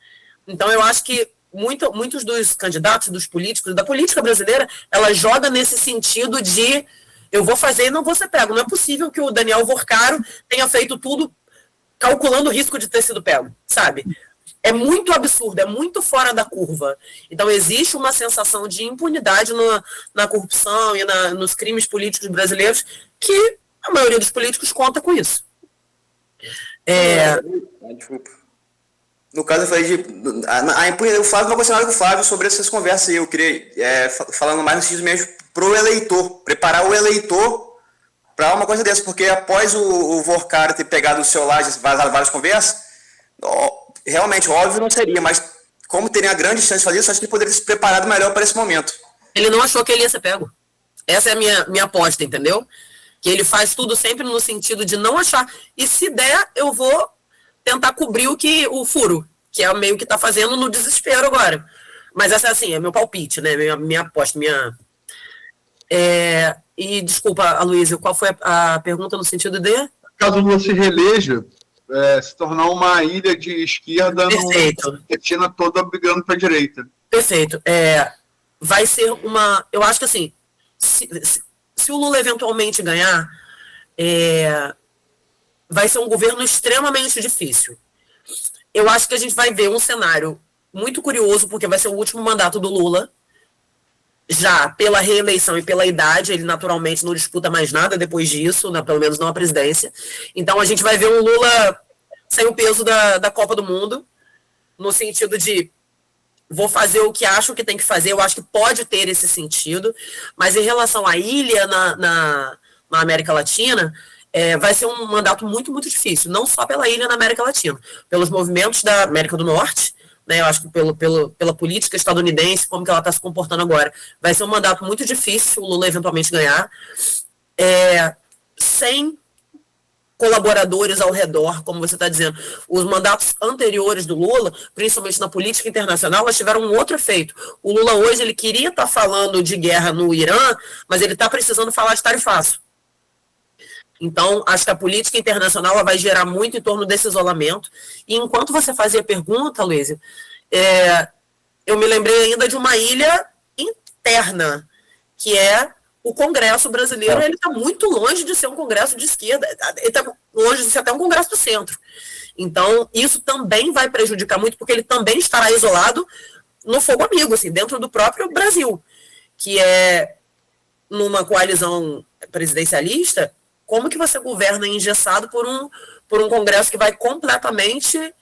Então, eu acho que muitos dos candidatos, dos políticos, da política brasileira, ela joga nesse sentido de eu vou fazer e não vou ser pego. Não é possível que o Daniel Vorcaro tenha feito tudo calculando o risco de ter sido pego, sabe? É muito absurdo, é muito fora da curva. Então, existe uma sensação de impunidade na corrupção e nos crimes políticos brasileiros que a maioria dos políticos conta com isso. Desculpa. No caso, eu falei o Flávio vai questionar com o Flávio sobre essas conversas aí. Eu queria, falando mais no sentido mesmo, pro eleitor, preparar o eleitor para uma coisa dessa, porque após o Vorcaro ter pegado o celular e vazado várias conversas, realmente, óbvio não seria, mas como teria grande chance de fazer isso, acho que ele poderia se preparado melhor para esse momento. Ele não achou que ele ia ser pego. Essa é a minha aposta, entendeu? Que ele faz tudo sempre no sentido de não achar. E se der, eu vou tentar cobrir o furo, que é meio que está fazendo no desespero agora. Mas essa, assim, é meu palpite, né? Minha aposta, E, desculpa, Aloysio, qual foi a pergunta no sentido de? Caso Lula se reeleja, se tornar uma ilha de esquerda, Perfeito. A China toda brigando para a direita. Perfeito. Vai ser uma... Eu acho que, assim, se o Lula eventualmente ganhar, vai ser um governo extremamente difícil. Eu acho que a gente vai ver um cenário muito curioso, porque vai ser o último mandato do Lula, já pela reeleição e pela idade, ele naturalmente não disputa mais nada depois disso, né, pelo menos não a presidência. Então a gente vai ver um Lula sem o peso da Copa do Mundo, no sentido de vou fazer o que acho que tem que fazer, eu acho que pode ter esse sentido, mas em relação à ilha na América Latina, vai ser um mandato muito, muito difícil, não só pela ilha na América Latina, pelos movimentos da América do Norte, né, eu acho que pela política estadunidense, como que ela está se comportando agora, vai ser um mandato muito difícil se o Lula eventualmente ganhar, sem colaboradores ao redor, como você está dizendo. Os mandatos anteriores do Lula, principalmente na política internacional, elas tiveram um outro efeito. O Lula hoje, ele queria estar falando de guerra no Irã, mas ele está precisando falar de tarifaço. Então, acho que a política internacional ela vai gerar muito em torno desse isolamento. E enquanto você fazia a pergunta, Luísa, eu me lembrei ainda de uma ilha interna, que é o Congresso brasileiro. Ele está muito longe de ser um Congresso de esquerda, ele está longe de ser até um Congresso do centro. Então, isso também vai prejudicar muito, porque ele também estará isolado no fogo amigo, assim, dentro do próprio Brasil, que é numa coalizão presidencialista. Como que você governa engessado por um Congresso que vai completamente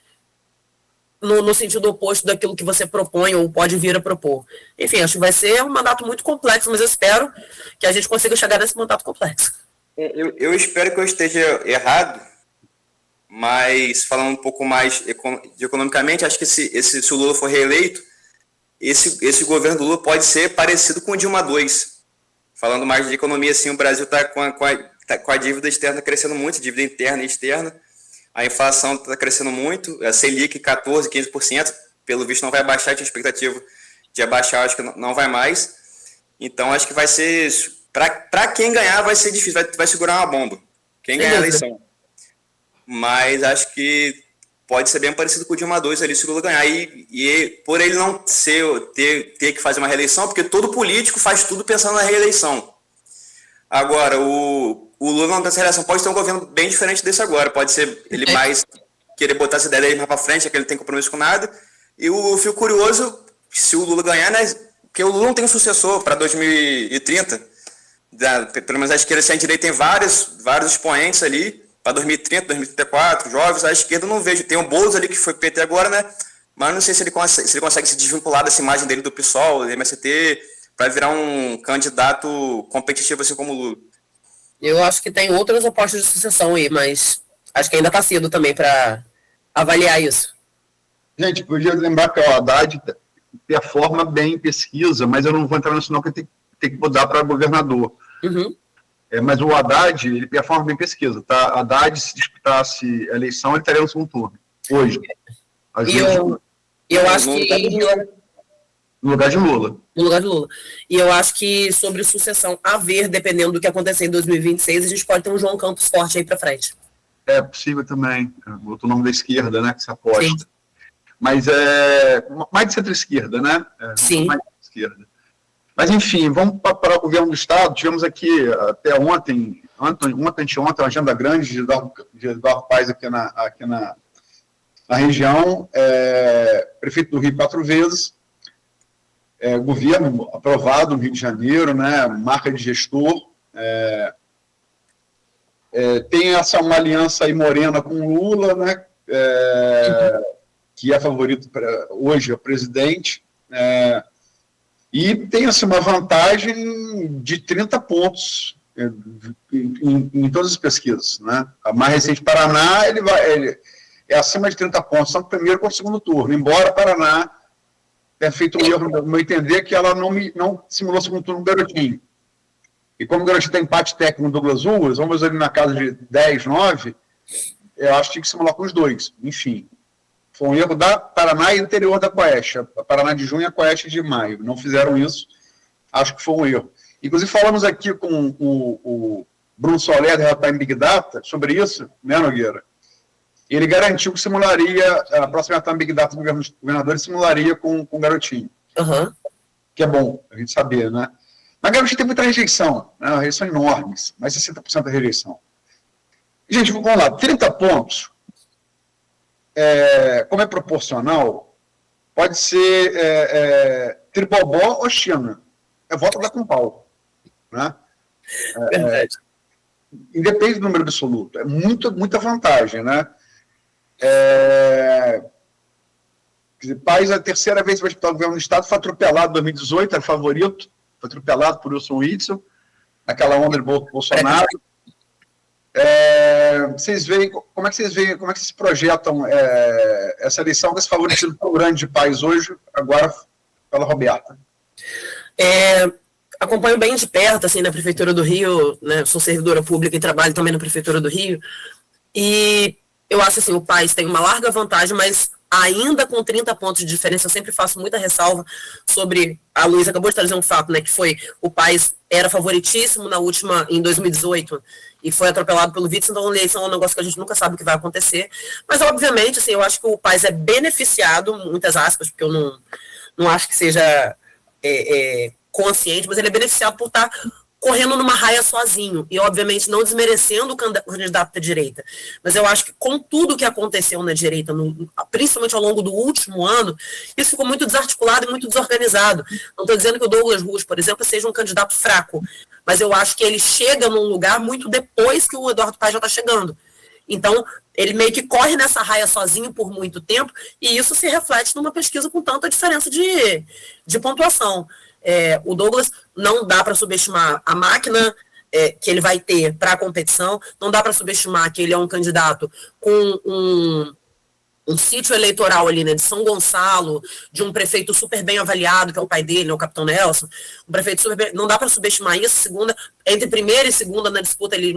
no sentido oposto daquilo que você propõe ou pode vir a propor? Enfim, acho que vai ser um mandato muito complexo, mas eu espero que a gente consiga chegar nesse mandato complexo. Eu espero que eu esteja errado, mas falando um pouco mais economicamente, acho que se o Lula for reeleito, esse governo do Lula pode ser parecido com o Dilma II. Falando mais de economia, assim, o Brasil está com a dívida externa crescendo muito, dívida interna e externa, a inflação está crescendo muito, a Selic 14%, 15%, pelo visto não vai abaixar, tinha expectativa de abaixar, acho que não vai mais. Então acho que vai ser, para quem ganhar vai ser difícil, vai segurar uma bomba, quem ganhar a eleição. Mas acho que pode ser bem parecido com o Dilma II ali, se o Lula ganhar, e por ele não ter que fazer uma reeleição, porque todo político faz tudo pensando na reeleição. Agora, o Lula não tem essa relação, pode ter um governo bem diferente desse agora, pode ser ele mais querer botar essa ideia aí mais pra frente, é que ele não tem compromisso com nada, e eu fico curioso se o Lula ganhar, né, porque o Lula não tem um sucessor para 2030, pelo menos a esquerda e a direita tem vários expoentes ali, para 2030, 2034, jovens. A esquerda não vejo. Tem o Boulos ali, que foi PT agora, né? Mas não sei se ele consegue se desvincular dessa imagem dele do PSOL, do MST, para virar um candidato competitivo assim como o Lula. Eu acho que tem outras apostas de sucessão aí, mas acho que ainda está cedo também para avaliar isso. Gente, podia lembrar que o Haddad performa bem em pesquisa, mas eu não vou entrar nisso não, porque tem que mudar para governador. Uhum. Mas o Haddad, ele performa bem em pesquisa, tá? Haddad, se disputasse a eleição, ele estaria no segundo turno, hoje. Eu acho que... No lugar de Lula. No lugar de Lula. E eu acho que sobre sucessão a ver, dependendo do que acontecer em 2026, a gente pode ter um João Campos forte aí para frente. É possível também. Outro nome da esquerda, né, que se aposta. Sim. Mas mais de centro-esquerda, né? Sim. Mais de centro-esquerda. Mas, enfim, vamos para o governo do Estado. Tivemos aqui, até ontem, uma agenda grande de Eduardo Paes aqui na região. Prefeito do Rio 4 vezes. Governo aprovado no Rio de Janeiro, né? Marca de gestor. Tem uma aliança aí morena com Lula, né? Que é favorito hoje a presidente. E tem assim, uma vantagem de 30 pontos em todas as pesquisas, né? A mais recente, Paraná, ele é acima de 30 pontos, tanto primeiro quanto segundo turno, embora Paraná tenha feito um erro, no meu entender, que ela não simulou o segundo turno do Garotinho. E como o Garotinho tem empate técnico no Douglas Ruas, vamos ali na casa de 10, 9, eu acho que tinha que simular com os dois, enfim. Foi um erro da Paraná e interior da Coeste. A Paraná de junho e a Coeste de maio. Não fizeram isso. Acho que foi um erro. Inclusive, falamos aqui com o Bruno Soler, da Time Big Data, sobre isso, né, Nogueira? Ele garantiu que simularia, a próxima Time Big Data do governador simularia com o Garotinho. Uhum. Que é bom a gente saber, né? Mas Garotinho tem muita rejeição, né? Rejeição enormes, mais de 60% da rejeição. Gente, vamos lá, 30 pontos. Como é proporcional, pode ser Tribobó ou China. Voto da com pau. Né? Verdade. Independe do número absoluto. É muita vantagem. Né? Paes, a terceira vez que vai disputar o governo do Estado, foi atropelado em 2018, era favorito, foi atropelado por Wilson Witzel, naquela onda de Bolsonaro. Vocês veem, como é que vocês projetam essa eleição com esse favoritismo tão grande de Paes hoje, agora pela Roberta? Acompanho bem de perto, assim, na Prefeitura do Rio, né, sou servidora pública e trabalho também na Prefeitura do Rio, e eu acho assim, o Paes tem uma larga vantagem, mas ainda com 30 pontos de diferença, eu sempre faço muita ressalva sobre, a Luísa acabou de trazer um fato, né, que foi, o Paes era favoritíssimo na última, em 2018, e foi atropelado pelo Witzel, então a eleição é um negócio que a gente nunca sabe o que vai acontecer, mas obviamente, assim, eu acho que o Paes é beneficiado, muitas aspas, porque eu não acho que seja consciente, mas ele é beneficiado por estar correndo numa raia sozinho, e obviamente não desmerecendo o candidato da direita, mas eu acho que com tudo que aconteceu na direita, principalmente ao longo do último ano, isso ficou muito desarticulado e muito desorganizado. Não estou dizendo que o Douglas Ruas, por exemplo, seja um candidato fraco, mas eu acho que ele chega num lugar muito depois que o Eduardo Paes já está chegando. Então, ele meio que corre nessa raia sozinho por muito tempo, e isso se reflete numa pesquisa com tanta diferença de pontuação. O Douglas, não dá para subestimar a máquina que ele vai ter para a competição, não dá para subestimar que ele é um candidato com um sítio eleitoral ali, né, de São Gonçalo, de um prefeito super bem avaliado, que é o pai dele, o Capitão Nelson, um prefeito super bem, não dá para subestimar isso, entre primeira e segunda na disputa, ele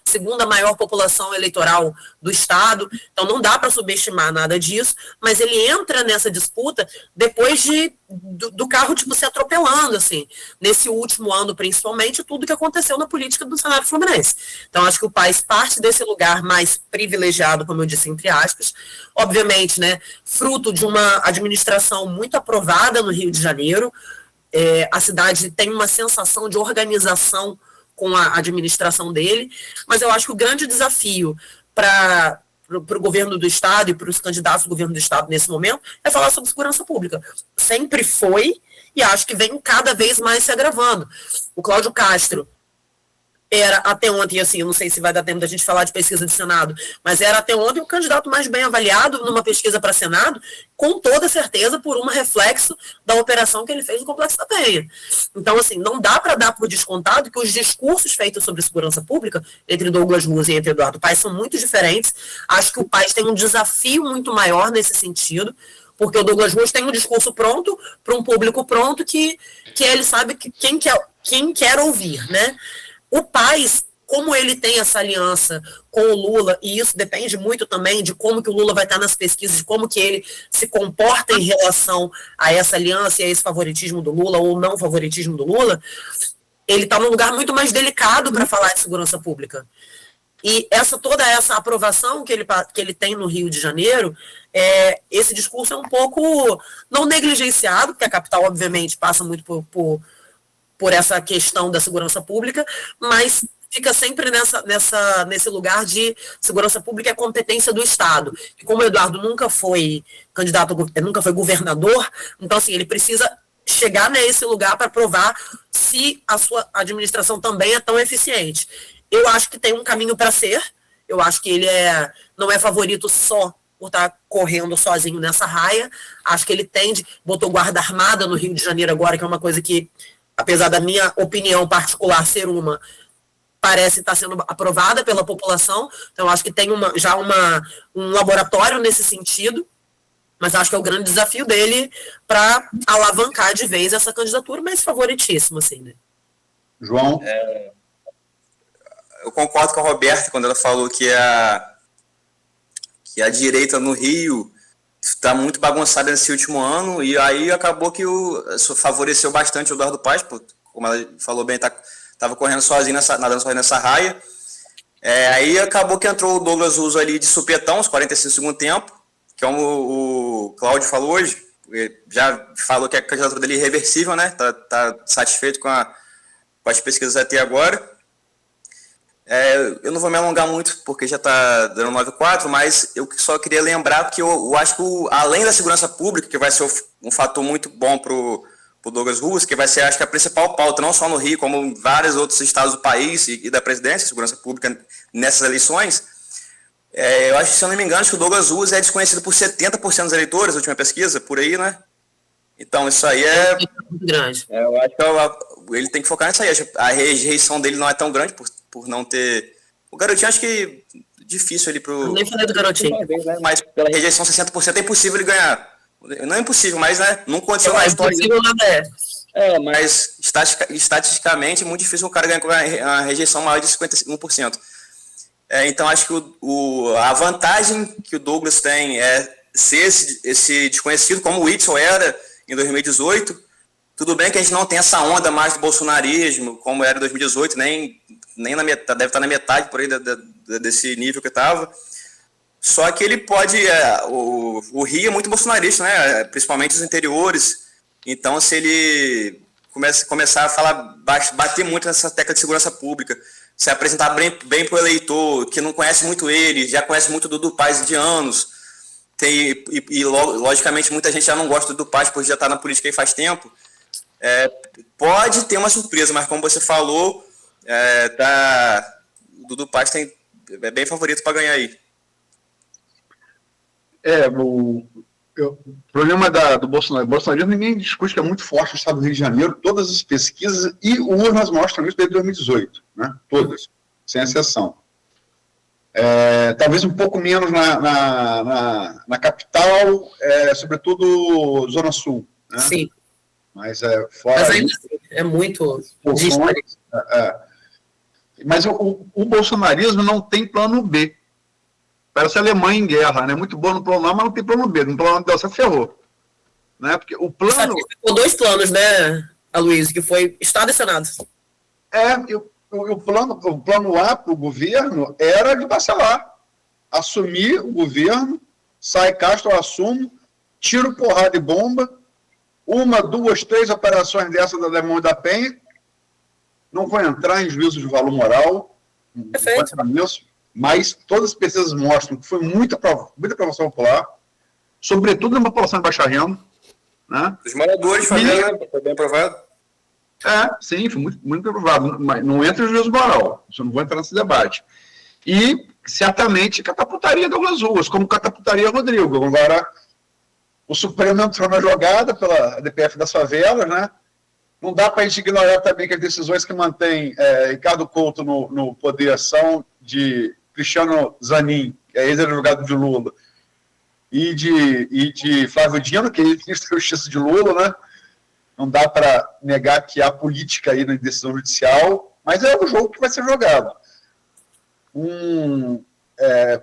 segunda maior população eleitoral do estado, então não dá para subestimar nada disso, mas ele entra nessa disputa depois do carro, tipo, se atropelando, assim, nesse último ano, principalmente, tudo que aconteceu na política do cenário fluminense. Então, acho que o Paes parte desse lugar mais privilegiado, como eu disse, entre aspas, obviamente, né, fruto de uma administração muito aprovada no Rio de Janeiro, a cidade tem uma sensação de organização com a administração dele, mas eu acho que o grande desafio para o governo do Estado e para os candidatos do governo do Estado nesse momento é falar sobre segurança pública. Sempre foi, e acho que vem cada vez mais se agravando. O Cláudio Castro era até ontem, assim, eu não sei se vai dar tempo da gente falar de pesquisa de Senado, mas era até ontem o candidato mais bem avaliado numa pesquisa para Senado, com toda certeza por um reflexo da operação que ele fez no Complexo da Penha. Então, assim, não dá para dar por descontado que os discursos feitos sobre segurança pública entre Douglas Ruas e entre Eduardo Paes são muito diferentes. Acho que o Paes tem um desafio muito maior nesse sentido, porque o Douglas Ruas tem um discurso pronto, para um público pronto, que ele sabe que quem quer ouvir, né? O Paes, como ele tem essa aliança com o Lula, e isso depende muito também de como que o Lula vai estar nas pesquisas, de como que ele se comporta em relação a essa aliança e a esse favoritismo do Lula ou não favoritismo do Lula, ele está num lugar muito mais delicado para falar de segurança pública. E toda essa aprovação que ele tem no Rio de Janeiro, esse discurso é um pouco não negligenciado, porque a capital, obviamente, passa muito por essa questão da segurança pública, mas fica sempre nesse lugar de segurança pública é competência do Estado. E como o Eduardo nunca foi nunca foi governador, então assim, ele precisa chegar nesse lugar para provar se a sua administração também é tão eficiente. Eu acho que tem um caminho para ser, eu acho que ele não é favorito só por estar correndo sozinho nessa raia, acho que ele botou guarda armada no Rio de Janeiro agora, que é uma coisa que, apesar da minha opinião particular ser parece estar sendo aprovada pela população, então acho que tem já um laboratório nesse sentido, mas acho que é o grande desafio dele para alavancar de vez essa candidatura, mas favoritíssimo, assim, né? João? Eu concordo com a Roberta quando ela falou que a direita no Rio está muito bagunçada nesse último ano, e aí acabou que isso favoreceu bastante o Eduardo Paes, como ela falou bem, estava correndo sozinho, nadando sozinho nessa raia. Aí acabou que entrou o Douglas Ruas ali de supetão, os 45 do segundo tempo, que como o Cláudio falou hoje, já falou que a candidatura dele é irreversível, né? Tá satisfeito com as pesquisas até agora. Eu não vou me alongar muito, porque já está dando 9-4, mas eu só queria lembrar que eu acho que, além da segurança pública, que vai ser um fator muito bom para o Douglas Ruas, que vai ser, acho que, a principal pauta, não só no Rio, como em vários outros estados do país e da presidência, segurança pública nessas eleições, eu acho, se eu não me engano, acho que o Douglas Ruas é desconhecido por 70% dos eleitores, a última pesquisa, por aí, né? Então, isso aí é muito grande. Eu acho que ele tem que focar nisso aí. A rejeição dele não é tão grande por não ter... O Garotinho, acho que difícil ele pro... Eu nem falei do Garotinho. Mas pela rejeição 60% é impossível ele ganhar. Não é impossível, mas né, não aconteceu na história. Mas estatisticamente é muito difícil um cara ganhar com a rejeição maior de 51%. Então acho que a vantagem que o Douglas tem é ser esse desconhecido, como o Whitson era em 2018. Tudo bem que a gente não tem essa onda mais do bolsonarismo, como era em 2018, nem deve estar na metade por aí desse nível que estava. Só que ele pode... o Rio é muito bolsonarista, né? Principalmente os interiores. Então, se ele começar a bater muito nessa tecla de segurança pública, se apresentar bem para o eleitor, que não conhece muito ele, já conhece muito do Paes de anos, logicamente muita gente já não gosta do Paes, porque já está na política aí faz tempo, pode ter uma surpresa, mas como você falou, o Dudu Paes é bem favorito para ganhar aí. O problema do Bolsonaro. O bolsonarismo ninguém discute que é muito forte no estado do Rio de Janeiro. Todas as pesquisas e urnas mostram isso desde 2018, né? Todas, sem exceção. Talvez um pouco menos na capital, sobretudo Zona Sul. Né? Sim. Mas fora. Mas ainda assim, é muito distante. Mas o bolsonarismo não tem plano B. Parece a Alemanha em guerra, né? Muito bom no plano A, mas não tem plano B. No plano A você ferrou. Né? Porque o plano... Ficou 2 planos, né, Aloysio? Que foi Estado e Senado. O plano A para o governo era de Bacelar. Assumir o governo, sai Castro, assumo, tiro, porrada e bomba, 1, 2, 3 operações dessa da Demônio da Penha, não vou entrar em juízo de valor moral, Perfeito. Mas todas as pesquisas mostram que foi muita aprovação popular, sobretudo na população de baixa renda. Né? Os moradores fazendo, foi bem aprovado. Sim, foi muito, muito aprovado, mas não entra o juízo moral, eu não vou entrar nesse debate. E, certamente, catapultaria Douglas Ruas, como catapultaria Rodrigo. Agora, o Supremo entrou na jogada pela DPF das favelas, né? Não dá para a gente ignorar também que as decisões que mantém Ricardo Couto no poder são de Cristiano Zanin, que é ex-advogado de Lula, e de Flávio Dino, que é ministro da Justiça de Lula, né? Não dá para negar que há política aí na decisão judicial, mas é o jogo que vai ser jogado.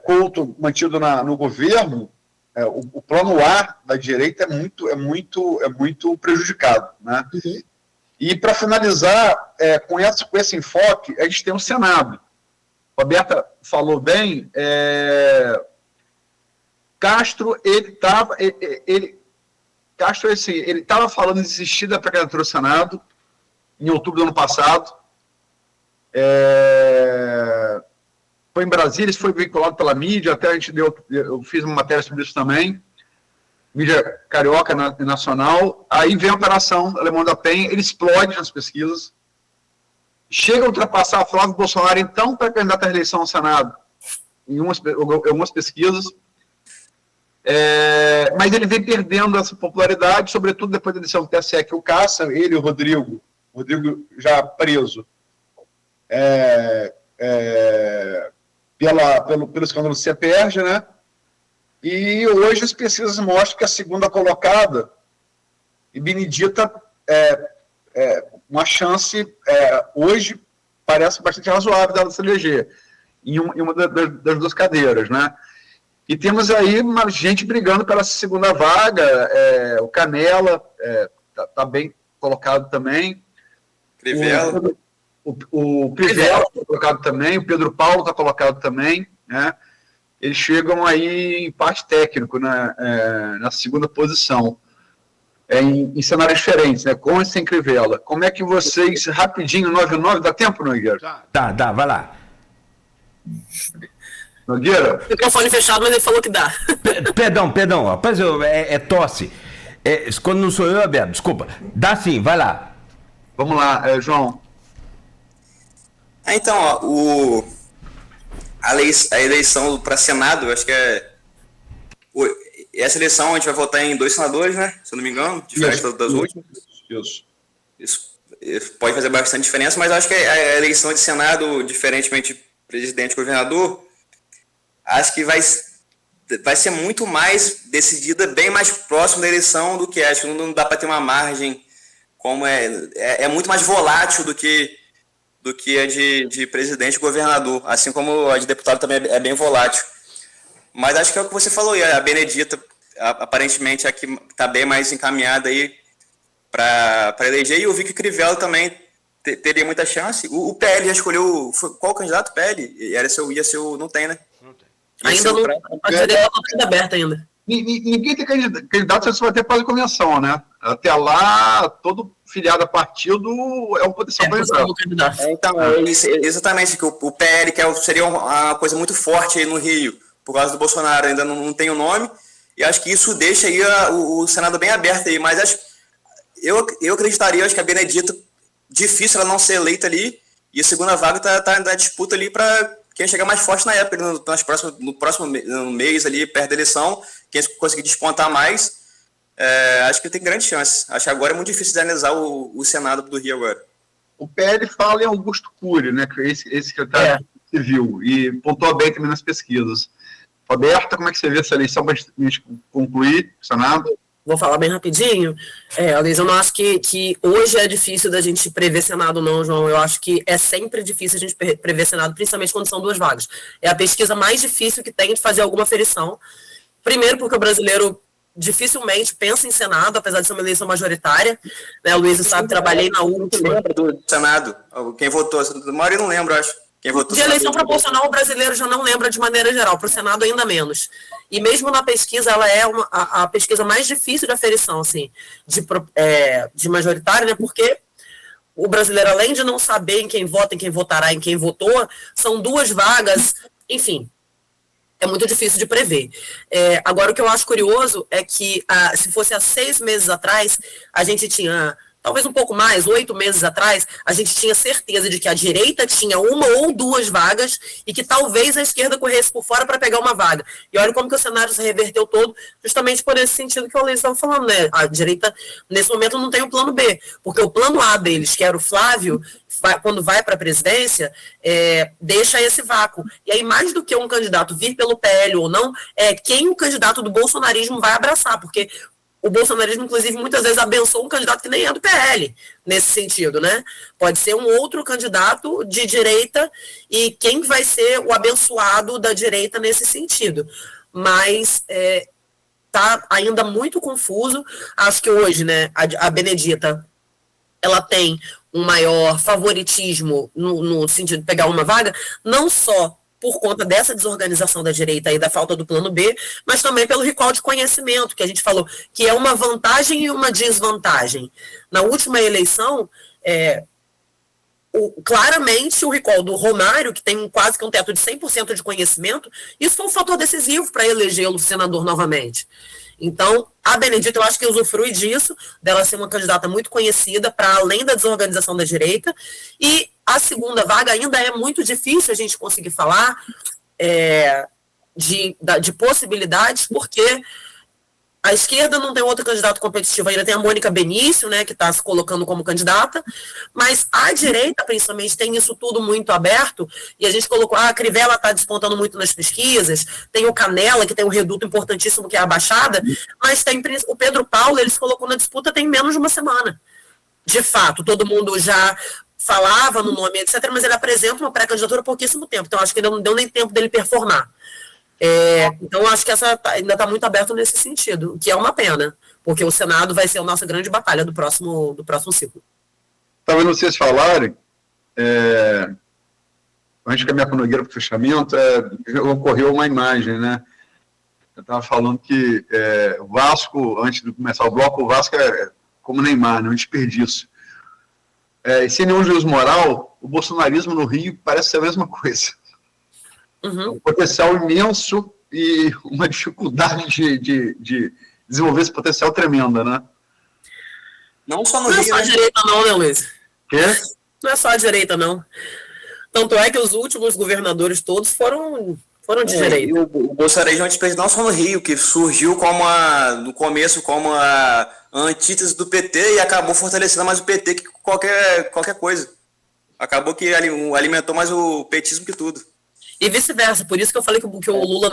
Couto mantido no governo, o plano A da direita é muito prejudicado, né? Uhum. E, para finalizar, com esse enfoque, a gente tem o Senado. A Roberta falou bem, Castro, ele estava falando em desistir da pré-candidatura ao Senado em outubro do ano passado. Foi em Brasília, isso foi vinculado pela mídia, até eu fiz uma matéria sobre isso também, mídia carioca e nacional. Aí vem a operação Alemão da Penha, ele explode nas pesquisas, chega a ultrapassar Flávio Bolsonaro, então, para candidato à reeleição ao Senado, em algumas pesquisas, mas ele vem perdendo essa popularidade, sobretudo depois da eleição do TSE, que o caça, ele e o Rodrigo já preso, pelo escândalo do CEPERJ, né? E hoje as pesquisas mostram que a segunda colocada, e Benedita, uma chance, hoje, parece bastante razoável dela se eleger, em uma das duas cadeiras, né? E temos aí uma gente brigando pela segunda vaga, o Canela está bem colocado também. Crivella. O Crivella está colocado também, o Pedro Paulo está colocado também, né? Eles chegam aí em empate técnico, né, na segunda posição, em cenários diferentes, né, com e sem Crivella. Como é que vocês, rapidinho, 9-9, dá tempo, Nogueira? Dá, vai lá. Nogueira? Microfone fechado, mas ele falou que dá. Perdão, rapaz, é tosse. Quando não sou eu, Beto, desculpa. Dá sim, vai lá. Vamos lá, João. Então, a eleição para Senado, eu acho que essa eleição a gente vai votar em 2 senadores, né? Se eu não me engano, diferente das últimas. Isso pode fazer bastante diferença, mas eu acho que a eleição de Senado, diferentemente de presidente e governador, acho que vai ser muito mais decidida, bem mais próximo da eleição do que acho que não dá para ter uma margem como é muito mais volátil do que a de presidente e governador, assim como a de deputado também é bem volátil. Mas acho que é o que você falou, e a Benedita aparentemente é que está bem mais encaminhada aí para eleger, e eu vi que o Crivella também teria muita chance. O PL já escolheu, qual candidato? PL? Ia ser o não tem, né? Não tem. Ainda não, a direita está aberta ainda. Ninguém tem candidato, você vai ter pós-convenção, né? Até lá, todo filiado a partido é um potencial candidato. Então, exatamente, que o PL, que seria uma coisa muito forte aí no Rio, por causa do Bolsonaro, ainda não tem o nome, e acho que isso deixa aí o Senado bem aberto aí, mas eu acreditaria, acho que a Benedita, difícil ela não ser eleita ali, e a segunda vaga tá na disputa ali para quem chegar mais forte na época, no próximo mês ali, perto da eleição, quem conseguir despontar mais, acho que tem grande chance. Acho que agora é muito difícil de analisar o Senado do Rio agora. O PL fala em Augusto Cury, né, que é esse secretário civil, e pontuou bem também nas pesquisas. Roberta, como é que você vê essa eleição para concluir o Senado? Vou falar bem rapidinho. Aliás, eu não acho que hoje é difícil da gente prever Senado, não, João. Eu acho que é sempre difícil a gente prever Senado, principalmente quando são 2 vagas. É a pesquisa mais difícil que tem de fazer alguma aferição. Primeiro, porque o brasileiro dificilmente pensa em Senado, apesar de ser uma eleição majoritária. Né, o Luiz sabe, trabalhei na última. Lembra do Senado? Quem votou? A maioria não lembra, eu acho. Quem votou de eleição proporcional, o brasileiro já não lembra de maneira geral, para o Senado ainda menos. E mesmo na pesquisa, ela é a pesquisa mais difícil de aferição, assim, de majoritário, né, porque o brasileiro, além de não saber em quem vota, em quem votará, em quem votou, são 2 vagas, enfim, é muito difícil de prever. Agora, o que eu acho curioso é que, se fosse há 6 meses atrás, a gente tinha talvez um pouco mais, 8 meses atrás, a gente tinha certeza de que a direita tinha 1 ou 2 vagas e que talvez a esquerda corresse por fora para pegar uma vaga. E olha como que o cenário se reverteu todo, justamente por esse sentido que o Luiz estava falando, né? A direita, nesse momento, não tem o plano B, porque o plano A deles, que era o Flávio, quando vai para a presidência, deixa esse vácuo. E aí, mais do que um candidato vir pelo PL ou não, é quem o candidato do bolsonarismo vai abraçar, porque o bolsonarismo, inclusive, muitas vezes abençoa um candidato que nem é do PL, nesse sentido, né? Pode ser um outro candidato de direita e quem vai ser o abençoado da direita nesse sentido. Mas tá ainda muito confuso. Acho que hoje, né, a Benedita, ela tem um maior favoritismo no sentido de pegar uma vaga, não só por conta dessa desorganização da direita e da falta do plano B, mas também pelo recall de conhecimento, que a gente falou, que é uma vantagem e uma desvantagem. Na última eleição, claramente o recall do Romário, que tem quase que um teto de 100% de conhecimento, isso foi um fator decisivo para elegê-lo senador novamente. Então, a Benedita, eu acho que usufrui disso, dela ser uma candidata muito conhecida, para além da desorganização da direita, e a segunda vaga ainda é muito difícil a gente conseguir falar de possibilidades, porque a esquerda não tem outro candidato competitivo ainda, tem a Mônica Benício, né, que está se colocando como candidata, mas a direita, principalmente, tem isso tudo muito aberto, e a gente colocou, a Crivella está despontando muito nas pesquisas, tem o Canela, que tem um reduto importantíssimo, que é a Baixada, mas tem o Pedro Paulo, ele se colocou na disputa tem menos de uma semana. De fato, todo mundo já falava no nome, etc., mas ele apresenta uma pré-candidatura há pouquíssimo tempo, então acho que ainda não deu nem tempo dele performar. Então, acho que essa ainda está muito aberta nesse sentido, o que é uma pena, porque o Senado vai ser a nossa grande batalha do próximo ciclo. Estava vendo vocês falarem, antes que a minha Nogueira para o fechamento, ocorreu uma imagem, né? Eu estava falando que o Vasco, antes de começar o bloco, o Vasco é como Neymar, né? Um desperdício. E sem nenhum juízo moral, o bolsonarismo no Rio parece ser a mesma coisa. Um potencial imenso e uma dificuldade de desenvolver esse potencial tremenda, né? Não só no Rio. Não é só a direita não, né, Luiz? Quê? Não é só a direita, não. Tanto é que os últimos governadores todos foram de direita. O bolsonarismo é um desperdício não só no Rio, que surgiu no começo como a antítese do PT e acabou fortalecendo mais o PT que qualquer coisa. Acabou que alimentou mais o petismo que tudo. E vice-versa, por isso que eu falei que o Lula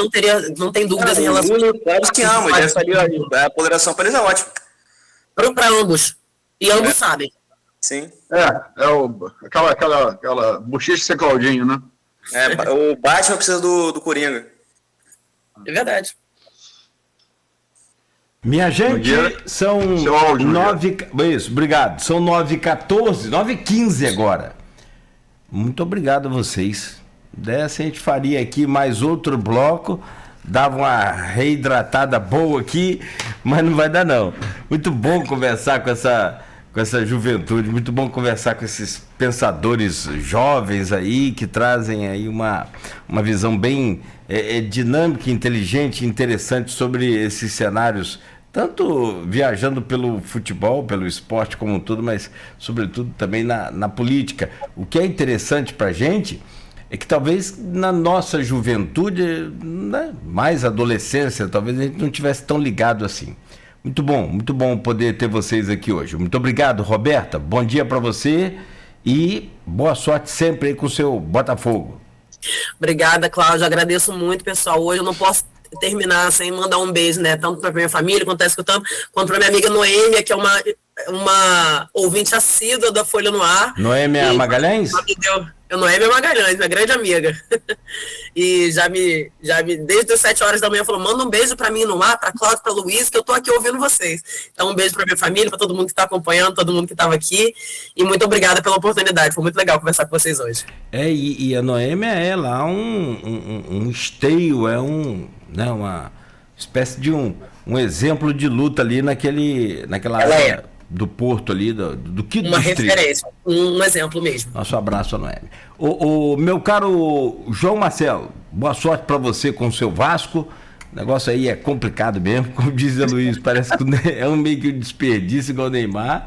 não tem dúvidas em relação a isso. Claro que ama, a ponderação para eles é ótima. Para ambos. E ambos sabem. Sim. Aquela bochecha sem Claudinho, né? O Batman precisa do Coringa. É verdade. Minha gente, são 9... Isso, obrigado. São 9h14, 9h15 agora. Muito obrigado a vocês. Dessa a gente faria aqui mais outro bloco, dava uma reidratada boa aqui, mas não vai dar não. Muito bom conversar com essa juventude, muito bom conversar com esses pensadores jovens aí, que trazem aí uma visão bem dinâmica, inteligente, interessante sobre esses cenários, tanto viajando pelo futebol, pelo esporte como um todo, mas sobretudo também na política. O que é interessante pra gente é que talvez na nossa juventude, né, mais adolescência, talvez a gente não tivesse tão ligado assim. Muito bom poder ter vocês aqui hoje. Muito obrigado, Roberta. Bom dia para você e boa sorte sempre aí com o seu Botafogo. Obrigada, Cláudio. Agradeço muito, pessoal. Hoje eu não posso terminar sem mandar um beijo, né? Tanto para minha família, quanto está escutando, quanto para minha amiga Noêmia, que é uma ouvinte assídua da Folha no Ar. Noêmia Magalhães? Noêmia Magalhães, minha grande amiga. E já me desde as 7 horas da manhã falou: manda um beijo para mim no ar, para Cláudio, para Luiz, que eu tô aqui ouvindo vocês. Então um beijo para minha família, para todo mundo que está acompanhando, todo mundo que estava aqui, e muito obrigada pela oportunidade, foi muito legal conversar com vocês hoje. E a Noêmia é lá um esteio, uma espécie de um exemplo de luta ali naquela área do Porto ali, do que uma referência, um exemplo mesmo. Nosso abraço, Noêmia. O meu caro João Marcelo, boa sorte para você com o seu Vasco. O negócio aí é complicado mesmo, como diz o Luiz, parece que é meio que um desperdício igual o Neymar.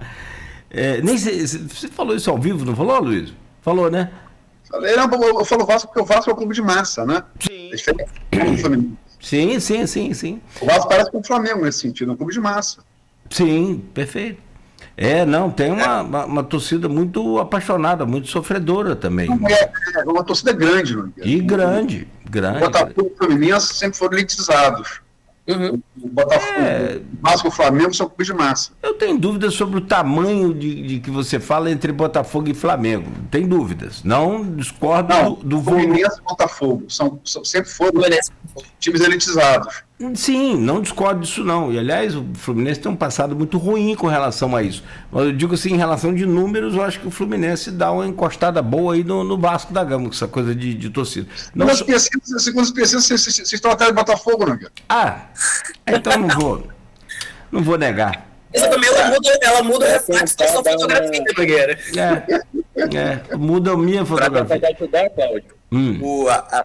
Nem sei, você falou isso ao vivo, não falou, Luiz? Falou, né? Falei, não, eu falo Vasco porque o Vasco é um clube de massa, né? Sim. É diferente do Flamengo. Sim. O Vasco parece com o Flamengo nesse sentido, é um clube de massa. Sim, perfeito. Tem uma torcida muito apaixonada, muito sofredora também. É uma torcida grande, não é? E grande. O Botafogo e o Fluminense sempre foram elitizados. O Botafogo, o Vasco e o Flamengo são clubes de massa. Eu tenho dúvidas sobre o tamanho de que você fala entre Botafogo e Flamengo. Tem dúvidas. Não discordo do volume. Fluminense e Botafogo sempre foram times elitizados. Sim, não discordo disso não. E, aliás, o Fluminense tem um passado muito ruim com relação a isso. Mas eu digo assim, em relação de números, eu acho que o Fluminense dá uma encostada boa aí no Vasco da Gama, com essa coisa de torcida. Segundo os PCs, vocês estão atrás do Botafogo, não é? Então não vou negar. Isso também ela muda o reflexo da sua fotografia, Nogueira. Muda a minha fotografia. Pra ajudar, Cláudio.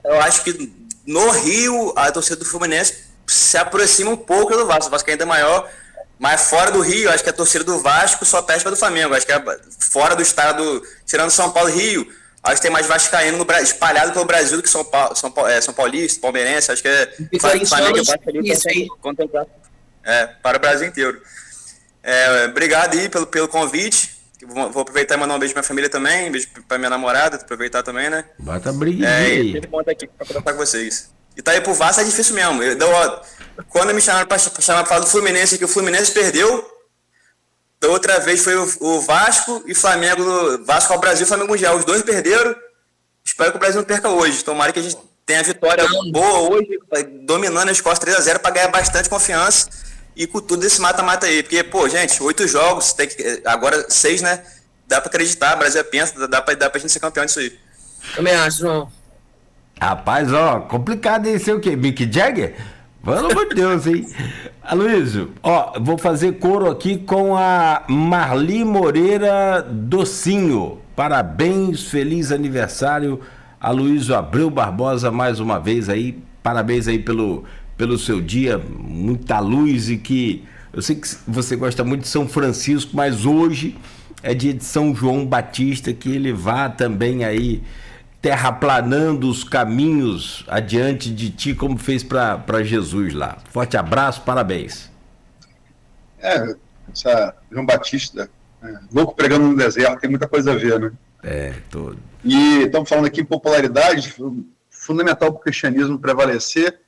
Eu acho que no Rio, a torcida do Fluminense se aproxima um pouco do Vasco. O Vasco ainda é maior, mas fora do Rio, acho que a torcida do Vasco só perde para do Flamengo. Acho que fora do estado, tirando São Paulo e Rio, acho que tem mais vascaíno espalhado pelo Brasil do que São Paulista, palmeirense. Acho que Flamengo para o Brasil inteiro. Obrigado aí pelo convite. Vou aproveitar e mandar um beijo pra minha família também, um beijo pra minha namorada, aproveitar também, né? Bota a briga aí. Sempre bom estar aqui pra conversar com vocês. E tá aí pro Vasco é difícil mesmo. Quando me chamaram pra falar do Fluminense, que o Fluminense perdeu, da outra vez foi o Vasco e Flamengo, Vasco ao Brasil e Flamengo Mundial. Os dois perderam. Espero que o Brasil não perca hoje. Tomara que a gente tenha vitória boa hoje, dominando as costas 3-0 pra ganhar bastante confiança. E com tudo esse mata-mata aí. Porque, gente, 8 jogos, agora 6, né? Dá pra acreditar, o Brasil pensa, dá pra gente ser campeão disso aí. Também acho, João. Rapaz, complicado isso, o quê? Mick Jagger? Pelo amor de Deus, hein? Aloysio, vou fazer coro aqui com a Marli Moreira Docinho. Parabéns, feliz aniversário, Aloysio Abreu Barbosa, mais uma vez aí. Parabéns aí pelo seu dia, muita luz e que... Eu sei que você gosta muito de São Francisco, mas hoje é dia de São João Batista, que ele vá também aí terraplanando os caminhos adiante de ti, como fez para Jesus lá. Forte abraço, parabéns. João Batista, louco pregando no deserto, tem muita coisa a ver, né? Todo. E estamos falando aqui em popularidade, fundamental para o cristianismo prevalecer.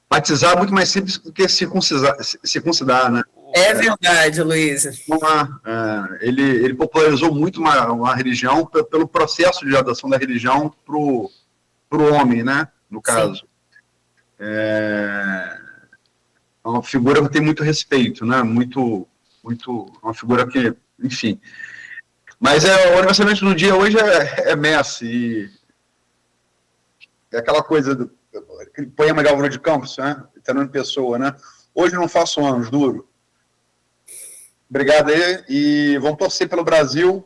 Batizar é muito mais simples do que circuncidar, né? É verdade, Luiz. Ele popularizou muito uma religião pelo processo de adoção da religião pro homem, né? No caso. É uma figura que tem muito respeito, né? Muito, uma figura que, enfim. Mas o aniversário do dia hoje é Messi. E é aquela coisa aquele poema de Álvaro de Campos, né? Fernando Pessoa, né? Hoje não faço anos, duro. Obrigado aí, e vamos torcer pelo Brasil.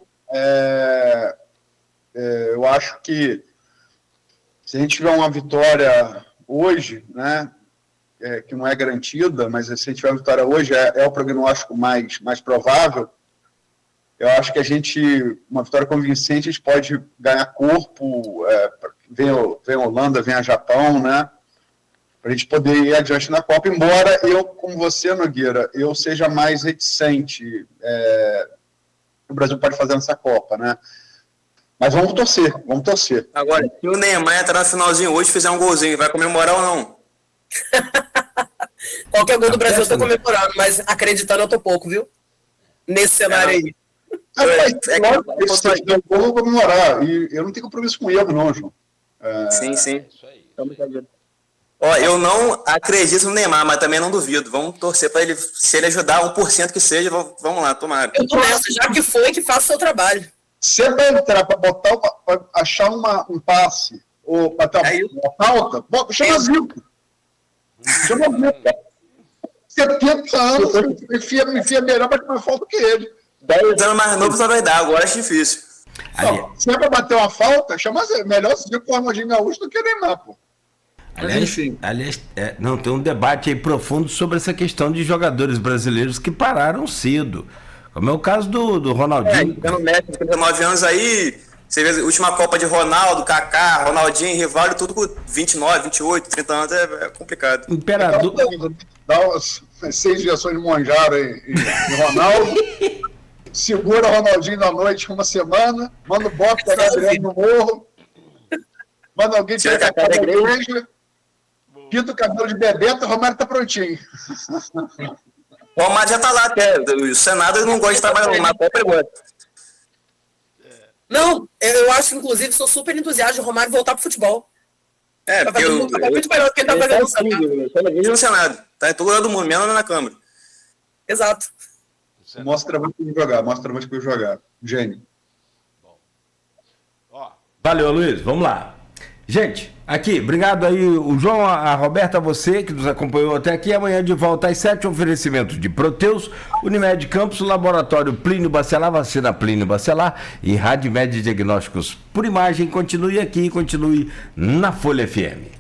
Eu acho que se a gente tiver uma vitória hoje, né, que não é garantida, mas se a gente tiver uma vitória hoje, é o prognóstico mais provável. Eu acho que uma vitória convincente, a gente pode ganhar corpo, vem a Holanda, vem a Japão, né? Para a gente poder ir adiante na Copa, embora eu, como você, Nogueira, eu seja mais reticente o Brasil pode fazer nessa Copa, né? Mas vamos torcer. Agora, se o Neymar entrar no finalzinho hoje e fizer um golzinho, vai comemorar ou não? Qualquer gol do Brasil eu tô comemorando, mas acreditando eu tô pouco, viu? Nesse cenário aí. Eu vou comemorar, e eu não tenho compromisso com erro, não, João. Sim. Eu não acredito no Neymar, mas também não duvido. Vamos torcer para ele, se ele ajudar 1% que seja, vamos lá, tomara. Eu tô nessa, já que foi, que faça o seu trabalho. Se é para entrar, para achar um passe, ou para ter uma falta, chama Zico. Chama Zico. 70 anos, enfia melhor para tomar falta que ele. 10 anos mais novo só vai dar, agora é difícil. Se é para bater uma falta, chama melhor Zico com o Armandinho Gaúcho do que Neymar, pô. Aliás, não, tem um debate aí profundo sobre essa questão de jogadores brasileiros que pararam cedo. Como é o caso do Ronaldinho. O Messi, com 19 anos aí, você vê a última Copa de Ronaldo, Kaká, Ronaldinho, Rivaldo, tudo com 29, 28, 30 anos, é complicado. Imperador. Dá umas 6 injeções de Monjaro em Ronaldo, segura o Ronaldinho na noite uma semana, manda o Bob pegar Adriano no morro, manda alguém tirar a cara da igreja, pinta o cabelo de Bebeto, o Romário tá prontinho. O Romário já tá lá até. O Senado não gosta de trabalhar na Copa, ele gosta. Não, eu acho, inclusive, sou super entusiasta de Romário voltar pro futebol. Porque muito melhor do que ele tá fazendo no Senado. No Senado. Tá em todo lugar do mundo, menos na Câmara. Exato. Mostra muito que eu jogar. Gênio. Valeu, Luiz. Vamos lá. Gente, aqui, obrigado aí, o João, a Roberta, você que nos acompanhou até aqui. Amanhã de volta às 7, oferecimento de Proteus, Unimed Campos, Laboratório Plínio Bacelar, Vacina Plínio Bacelar e Radmed Diagnósticos por Imagem. Continue aqui, continue na Folha FM.